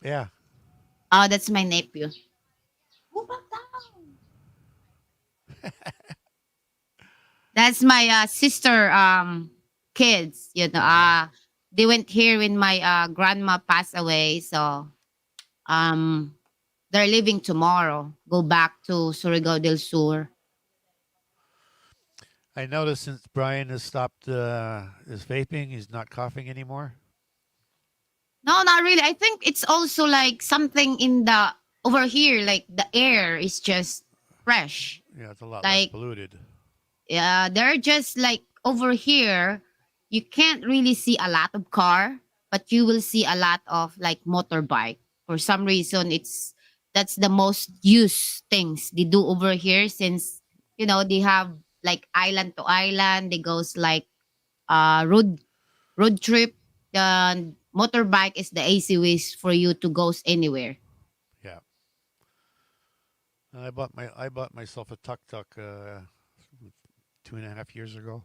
S3: Yeah.
S4: Oh, that's my nephew. Go back down. That's my sister kids.
S3: Uh-huh.
S4: They went here when my grandma passed away, so um they're leaving tomorrow. Go back to Surigao del Sur.
S3: I noticed since Brian has stopped his vaping, he's not coughing anymore.
S4: No, not really. I think it's also like something in the over here, like the air is just fresh.
S3: Yeah, it's a lot less
S4: Like
S3: polluted.
S4: they're just like over here you can't really see a lot of car, but you will see a lot of like motorbike. For some reason that's the most used things they do over here, since they have like island to island, they goes like road trip. The motorbike is the easy ways for you to go anywhere.
S3: Yeah. I bought myself a tuk tuk 2.5 years ago.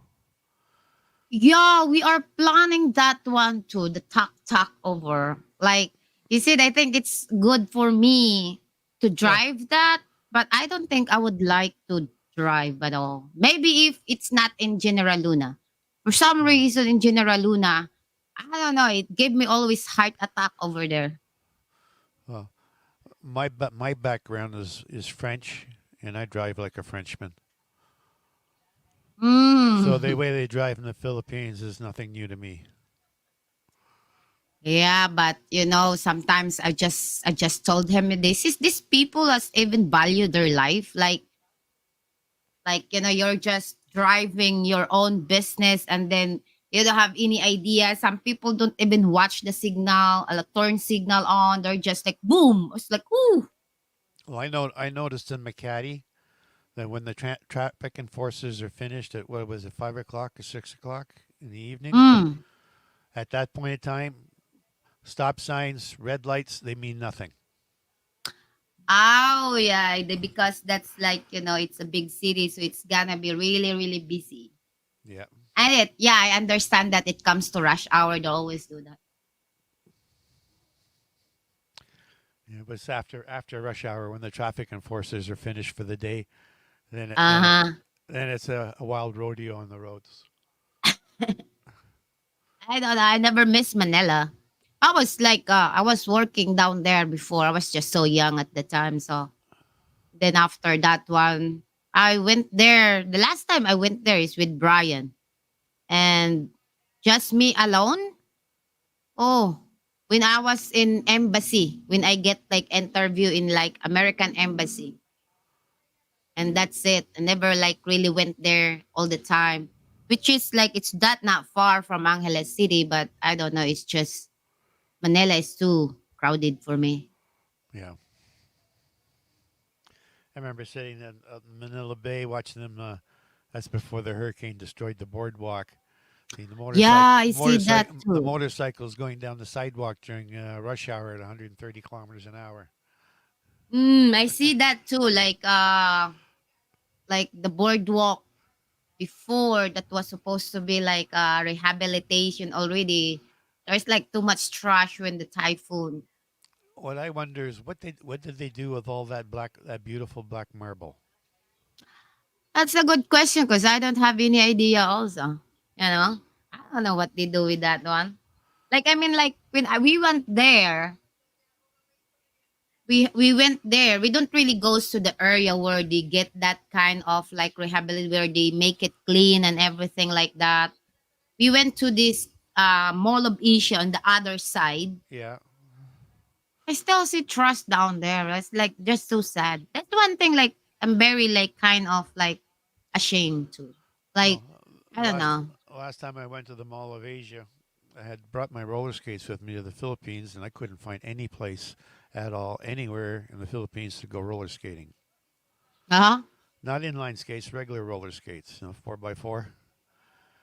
S4: Yeah, we are planning that one too. The talk over. Like you said, I think it's good for me to
S3: Yeah.
S4: drive that, but I don't think I would like to drive at all. Maybe if it's not in General Luna. For some
S3: Uh,
S4: reason in General Luna, I don't know, it gave me always heart attack over there.
S3: uh, my background is French, and I drive like a Frenchman. So the
S4: Mm.
S3: way they drive in the Philippines is nothing new to me.
S4: Yeah, but sometimes I just told him this is these people as even value their life. You're just driving your own business and then you don't have any idea. Some people don't even watch the signal, turn signal on. They're just like boom. It's like ooh.
S3: Well, I noticed in Makati that when the traffic enforcers are finished at what was it, 5 o'clock or 6 o'clock in the evening,
S4: Mm.
S3: at that point in time, stop signs, red lights, they mean nothing.
S4: Oh yeah, because that's like it's a big city, so it's gonna be really really busy.
S3: Yeah.
S4: And I understand that it comes to rush hour, they always do that.
S3: Yeah, but it's after rush hour when the traffic enforcers are finished for the day. Then it,
S4: Uh
S3: then it,
S4: huh.
S3: then it's a wild rodeo on the roads.
S4: I don't know. I never miss Manila. I was working down there before. I was just so young at the time. So then after that one, I went there. The last time I went there is with Brian and just me alone. Oh, when I was in embassy, when I get like interview in like American embassy, and that's it. I never like really went there all the time, which is like it's that not far from Angeles City, but I don't know. It's just Manila is too crowded for me.
S3: Yeah. I remember sitting in Manila Bay watching them. That's before the hurricane destroyed the boardwalk. Seeing
S4: Yeah, I see that
S3: the
S4: too.
S3: motorcycles going down the sidewalk during rush hour at 130 kilometers an hour.
S4: I see that too. Like the boardwalk before that was supposed to be like rehabilitation already. There's like too much trash when the typhoon.
S3: What I wonder is what did they do with all that beautiful black marble?
S4: That's a good question because I don't have any idea. Also, I don't know what they do with that one. Like I mean, like when we went there, we went there. We don't really go to the area where they get that kind of like rehabilitation where they make it clean and everything like that. We went to this Mall of Asia on the other side.
S3: Yeah.
S4: I still see trust down there. It's like just so sad. That's one thing like I'm very like kind of like ashamed to. Like
S3: Well,
S4: I don't know.
S3: last time I went to the Mall of Asia, I had brought my roller skates with me to the Philippines, and I couldn't find any place at all anywhere in the Philippines to go roller skating.
S4: Uh-huh.
S3: Not inline skates, regular roller skates, 4x4. So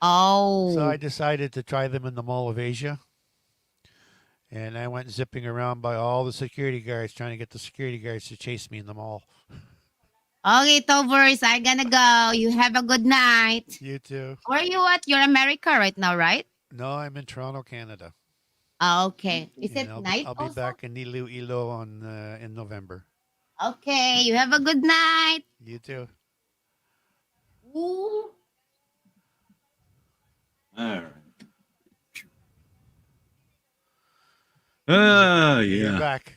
S3: I
S4: Oh.
S3: decided to try them in the Mall of Asia, and I went zipping around by all the security guards, trying to get the security guards to chase me in the mall.
S4: Okay, Tovers, I gonna go. You have a good night.
S3: You too.
S4: Where you at? You're America right now, right?
S3: No, I'm in Toronto, Canada,
S4: Ah, okay. Is
S3: and
S4: it night
S3: I'll be
S4: also?
S3: back in Iloilo on in November.
S4: Okay, you have a good night.
S3: You too.
S4: Ooh.
S1: All right.
S3: You're
S1: Yeah.
S3: back.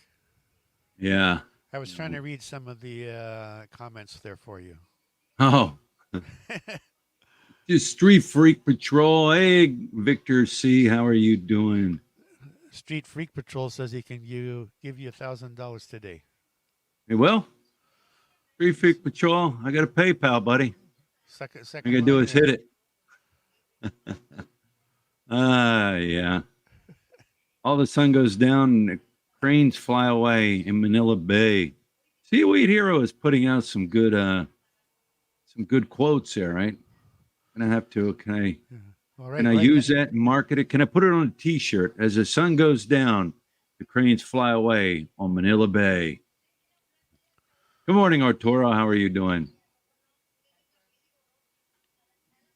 S1: Yeah.
S3: I was trying to read some of the comments there for you.
S1: Oh, just Street Freak Patrol. Hey, Victor C. How are you doing?
S3: Street Freak Patrol says he can give you $1,000 today.
S1: Hey, well, Street Freak Patrol. I got a PayPal, buddy. All
S3: Second
S1: you gotta
S3: one
S1: do
S3: on
S1: is hit
S3: there.
S1: it. Yeah. All the sun goes down and the cranes fly away in Manila Bay. Seaweed Hero is putting out some good quotes there, right? Gonna have to.
S3: All
S1: Can
S3: right,
S1: I
S3: right.
S1: use that and market it? Can I put it on a T-shirt? As the sun goes down, the cranes fly away on Manila Bay. Good morning, Arturo. How are you doing?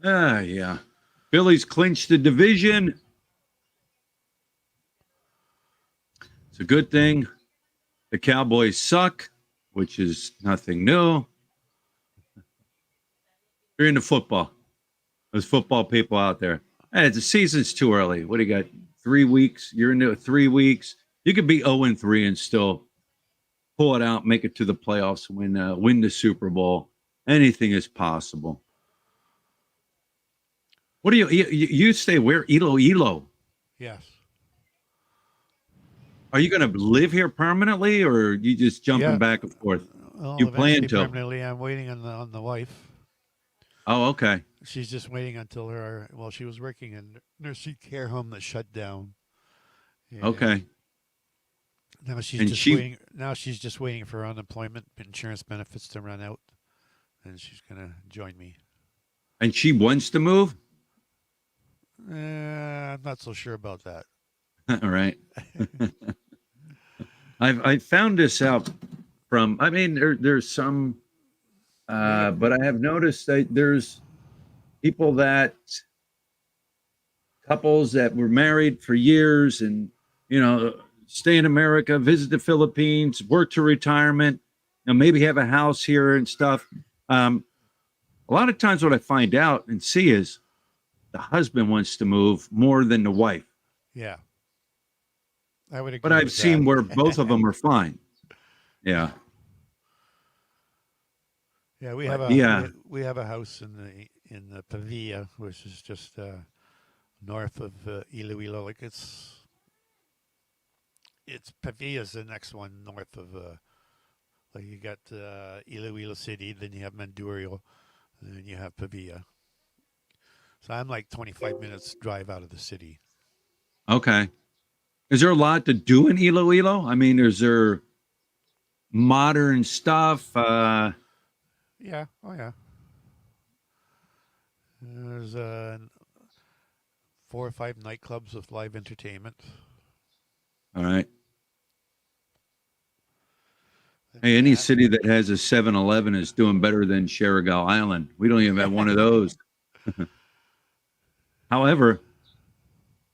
S1: Yeah. Phillies clinched the division. It's a good thing. The Cowboys suck, which is nothing new. You're into football. Those football people out there. Hey, the season's too early. What do you got? 3 weeks? You're into 3 weeks. You could be 0-3 and still pull it out, make it to the playoffs, win the Super Bowl. Anything is possible. What do you stay where? Iloilo.
S3: Yes.
S1: Are you going to live here permanently, or are you just jumping
S3: Yeah.
S1: back and forth?
S3: Well,
S1: You plan
S3: eventually,
S1: to?
S3: permanently, I'm waiting on the wife.
S1: Oh, okay.
S3: She's just waiting until her. Well, she was working in a nursing care home that shut down, and
S1: Okay.
S3: now she's
S1: And
S3: just
S1: she
S3: waiting. Now she's just waiting for unemployment insurance benefits to run out, and she's gonna join me.
S1: wants to move.
S3: I'm not so sure about that.
S1: All right. I found this out from. I mean, there's some,
S3: We got,
S1: but I have noticed that there's people that couples that were married for years and stay in America, visit the Philippines, work to retirement, maybe have a house here and stuff. Um, a lot of times, what I find out and see is the husband wants to move more than the wife.
S3: yeah, I would
S1: But
S3: agree
S1: I've
S3: with that.
S1: seen where both of them are fine. Yeah.
S3: Yeah, we have
S1: But
S3: a
S1: yeah.
S3: we have a house in the Pavia, which is just north of Iloilo. Like it's Pavia's the next one north of like you got Iloilo City, then you have Mandurrio, and then you have Pavia. So I'm like 25 minutes drive out of the city.
S1: Okay. Is there a lot to do in Iloilo? I mean, is there modern stuff?
S3: Yeah, oh yeah. There's 4 or 5 nightclubs with live entertainment.
S1: All right.
S3: Then
S1: Hey,
S3: you
S1: any
S3: have,
S1: city that has a 7-Eleven is doing better than Sherrigal Island. We don't even have one of those. However,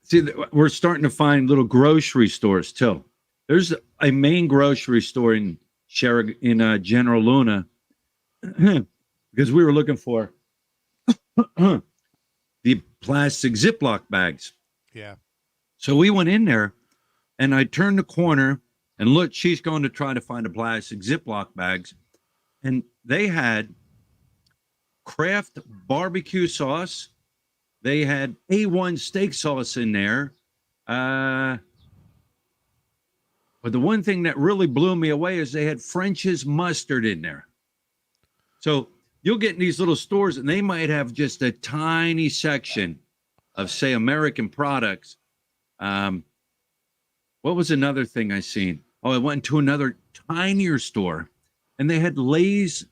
S1: see, we're starting to find little grocery stores too. There's a main grocery store in General Luna because we were looking for the plastic Ziploc bags.
S3: yeah.
S1: So we went in there and I turned the corner and look, she's going to try to find a plastic Ziploc bags. And they had Kraft barbecue sauce. They had A1 steak sauce in there. But the one thing that really blew me away is they had French's mustard in there. So you'll get in these little stores and they might have just a tiny section of, say, American products. What was another thing I seen? Oh, I went to another tinier store and they had Lay's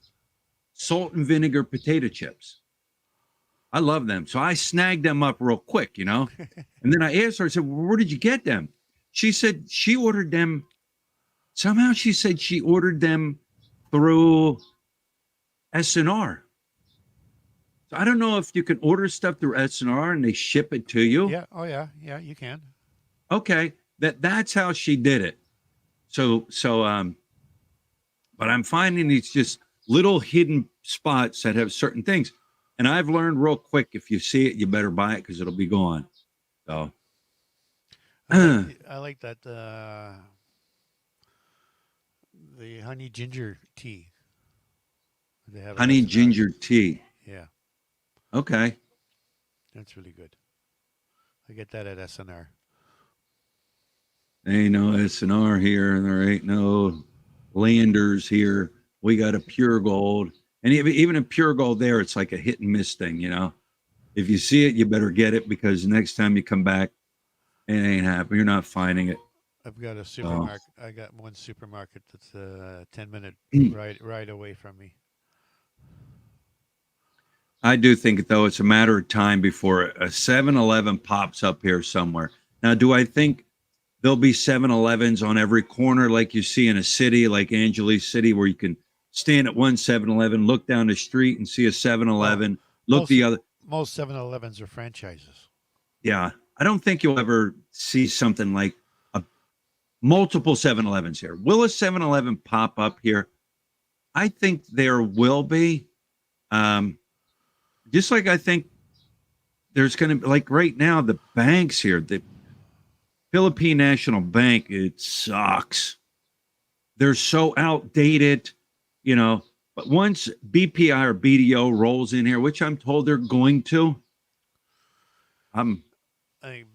S1: salt and vinegar potato chips. I love them. So I snagged them up real quick, And then I asked her, I said, well, where did you get them? She said she ordered them. Somehow she said she ordered them through SNR. So I don't know if you can order stuff through SNR and they ship it to you.
S3: Yeah, oh yeah, yeah, you can.
S1: Okay. That's how she did it. So but I'm finding these just little hidden spots that have certain things. And I've learned real quick, if you see it, you better buy it because it'll be gone. So
S3: I like that the honey ginger tea. They have
S1: honey
S3: SNR.
S1: ginger tea.
S3: Yeah,
S1: Okay.
S3: that's really good. I get that at SNR.
S1: Ain't no SNR here. There ain't no Landers here. We got a pure gold. And even a pure gold there, it's like a hit and miss thing, If you see it, you better get it because next time you come back, it ain't happening. You're not finding it.
S3: I've got a
S1: So
S3: supermarket. I got one supermarket that's a 10-minute ride away from me.
S1: I do think, though, it's a matter of time before a 7-Eleven pops up here somewhere. Now, do I think there'll be 7-Elevens on every corner like you see in a city like Angeles City where you can stand at one 7-Eleven, look down the street and see a 7-Eleven, look
S3: Most
S1: the other.
S3: most 7-Elevens are franchises.
S1: Yeah. I don't think you'll ever see something like multiple 7-Elevens here. Will a 7-Eleven pop up here? I think there will be. Just like I think there's going to be, like right now, the banks here, the Philippine National Bank, it sucks. They're so outdated, But once BPI or BDO rolls in here, which I'm told they're going to,
S3: I think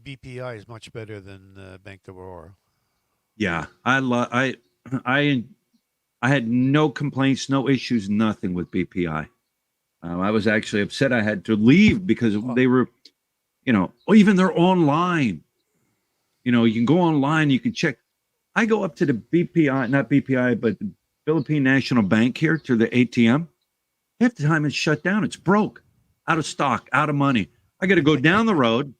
S3: BPI is much better than Bank de Aurora.
S1: Yeah, I had no complaints, no issues, nothing with BPI. I was actually upset I had to leave because
S3: Well,
S1: they were, or even they're online. You can go online, you can check. I go up to the BPI, not BPI, but the Philippine National Bank here to the ATM. Half the time it's shut down. It's broke, out of stock, out of money. I got to go down the road.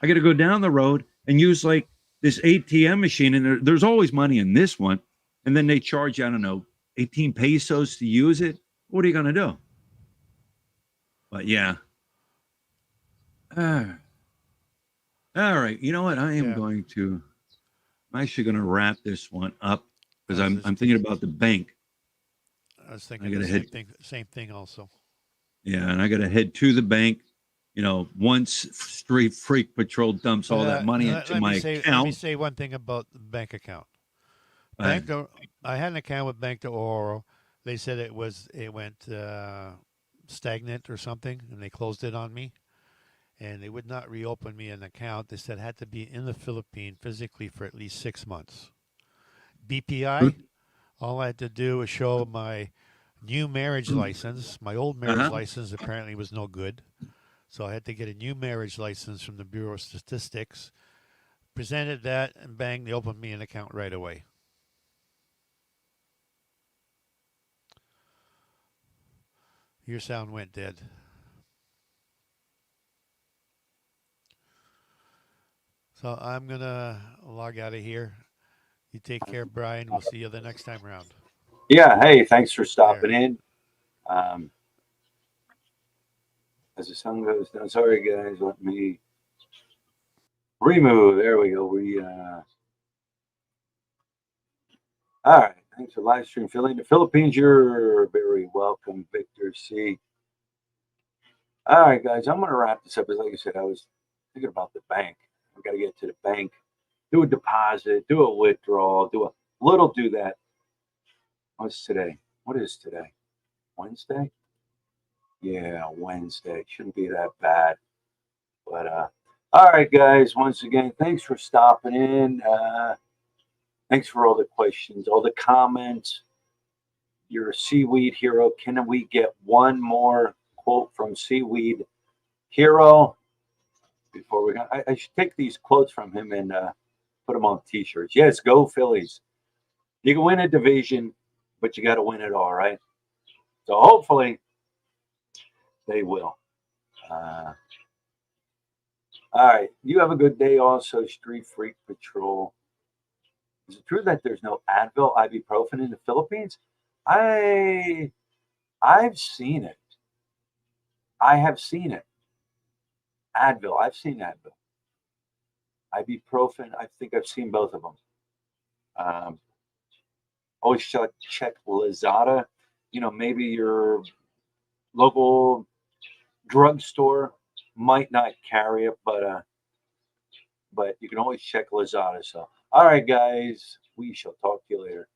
S1: I got to go down the road and use like this ATM machine. And there's always money in this one. And then they charge, I don't know, 18 pesos to use it. What are you going to do? But yeah. Ah, all right. You know what?
S3: yeah.
S1: I'm actually going to wrap this one up
S3: I
S1: because
S3: was,
S1: I'm thinking about the bank.
S3: I was
S1: I
S3: thinking
S1: got
S3: the
S1: to head.
S3: same thing also.
S1: Yeah. And I got to head to the bank. Once Street Freak Patrol dumps
S3: But
S1: all that money into
S3: let me
S1: my account.
S3: say one thing about the bank account.
S1: Uh,
S3: I had an account with Bank de Oro. They said it went stagnant or something, and they closed it on me. And they would not reopen me an account. They said it had to be in the Philippines physically for at least 6 months. BPI, all I had to do was show my new marriage license. My old marriage
S1: uh-huh.
S3: license apparently was no good. So I had to get a new marriage license from the Bureau of Statistics. Presented that, and bang, they opened me an account right away. Your sound went dead. So I'm going to log out of here. You take care, Brian. We'll see you the next time around.
S5: Yeah. Hey, thanks for
S3: There.
S5: stopping in. Um, as the sun goes down, sorry guys, let me remove. There we go. All right. Thanks for live stream, Philly. In the Philippines, you're very welcome, Victor C. All right, guys, I'm going to wrap this up. As like I said, I was thinking about the bank. I got to get to the bank, do a deposit, do a withdrawal, do that. What's today? What is today? Wednesday? Yeah, Wednesday. Shouldn't be that bad. But all right, guys. Once again, thanks for stopping in. Thanks for all the questions, all the comments. You're a seaweed hero. Can we get one more quote from Seaweed Hero before we go? I should take these quotes from him and put them on T-shirts. Yes, go Phillies. You can win a division, but you got to win it all, right? So hopefully they will. All right. You have a good day also, Street Freak Patrol. Is it true that there's no Advil, ibuprofen in the Philippines? I I've seen it. I have seen it. Advil. I've seen Advil. Ibuprofen. I think I've seen both of them. Um, always check Lazada. Maybe your local drugstore might not carry it, but you can always check Lazada. So, all right, guys, we shall talk to you later.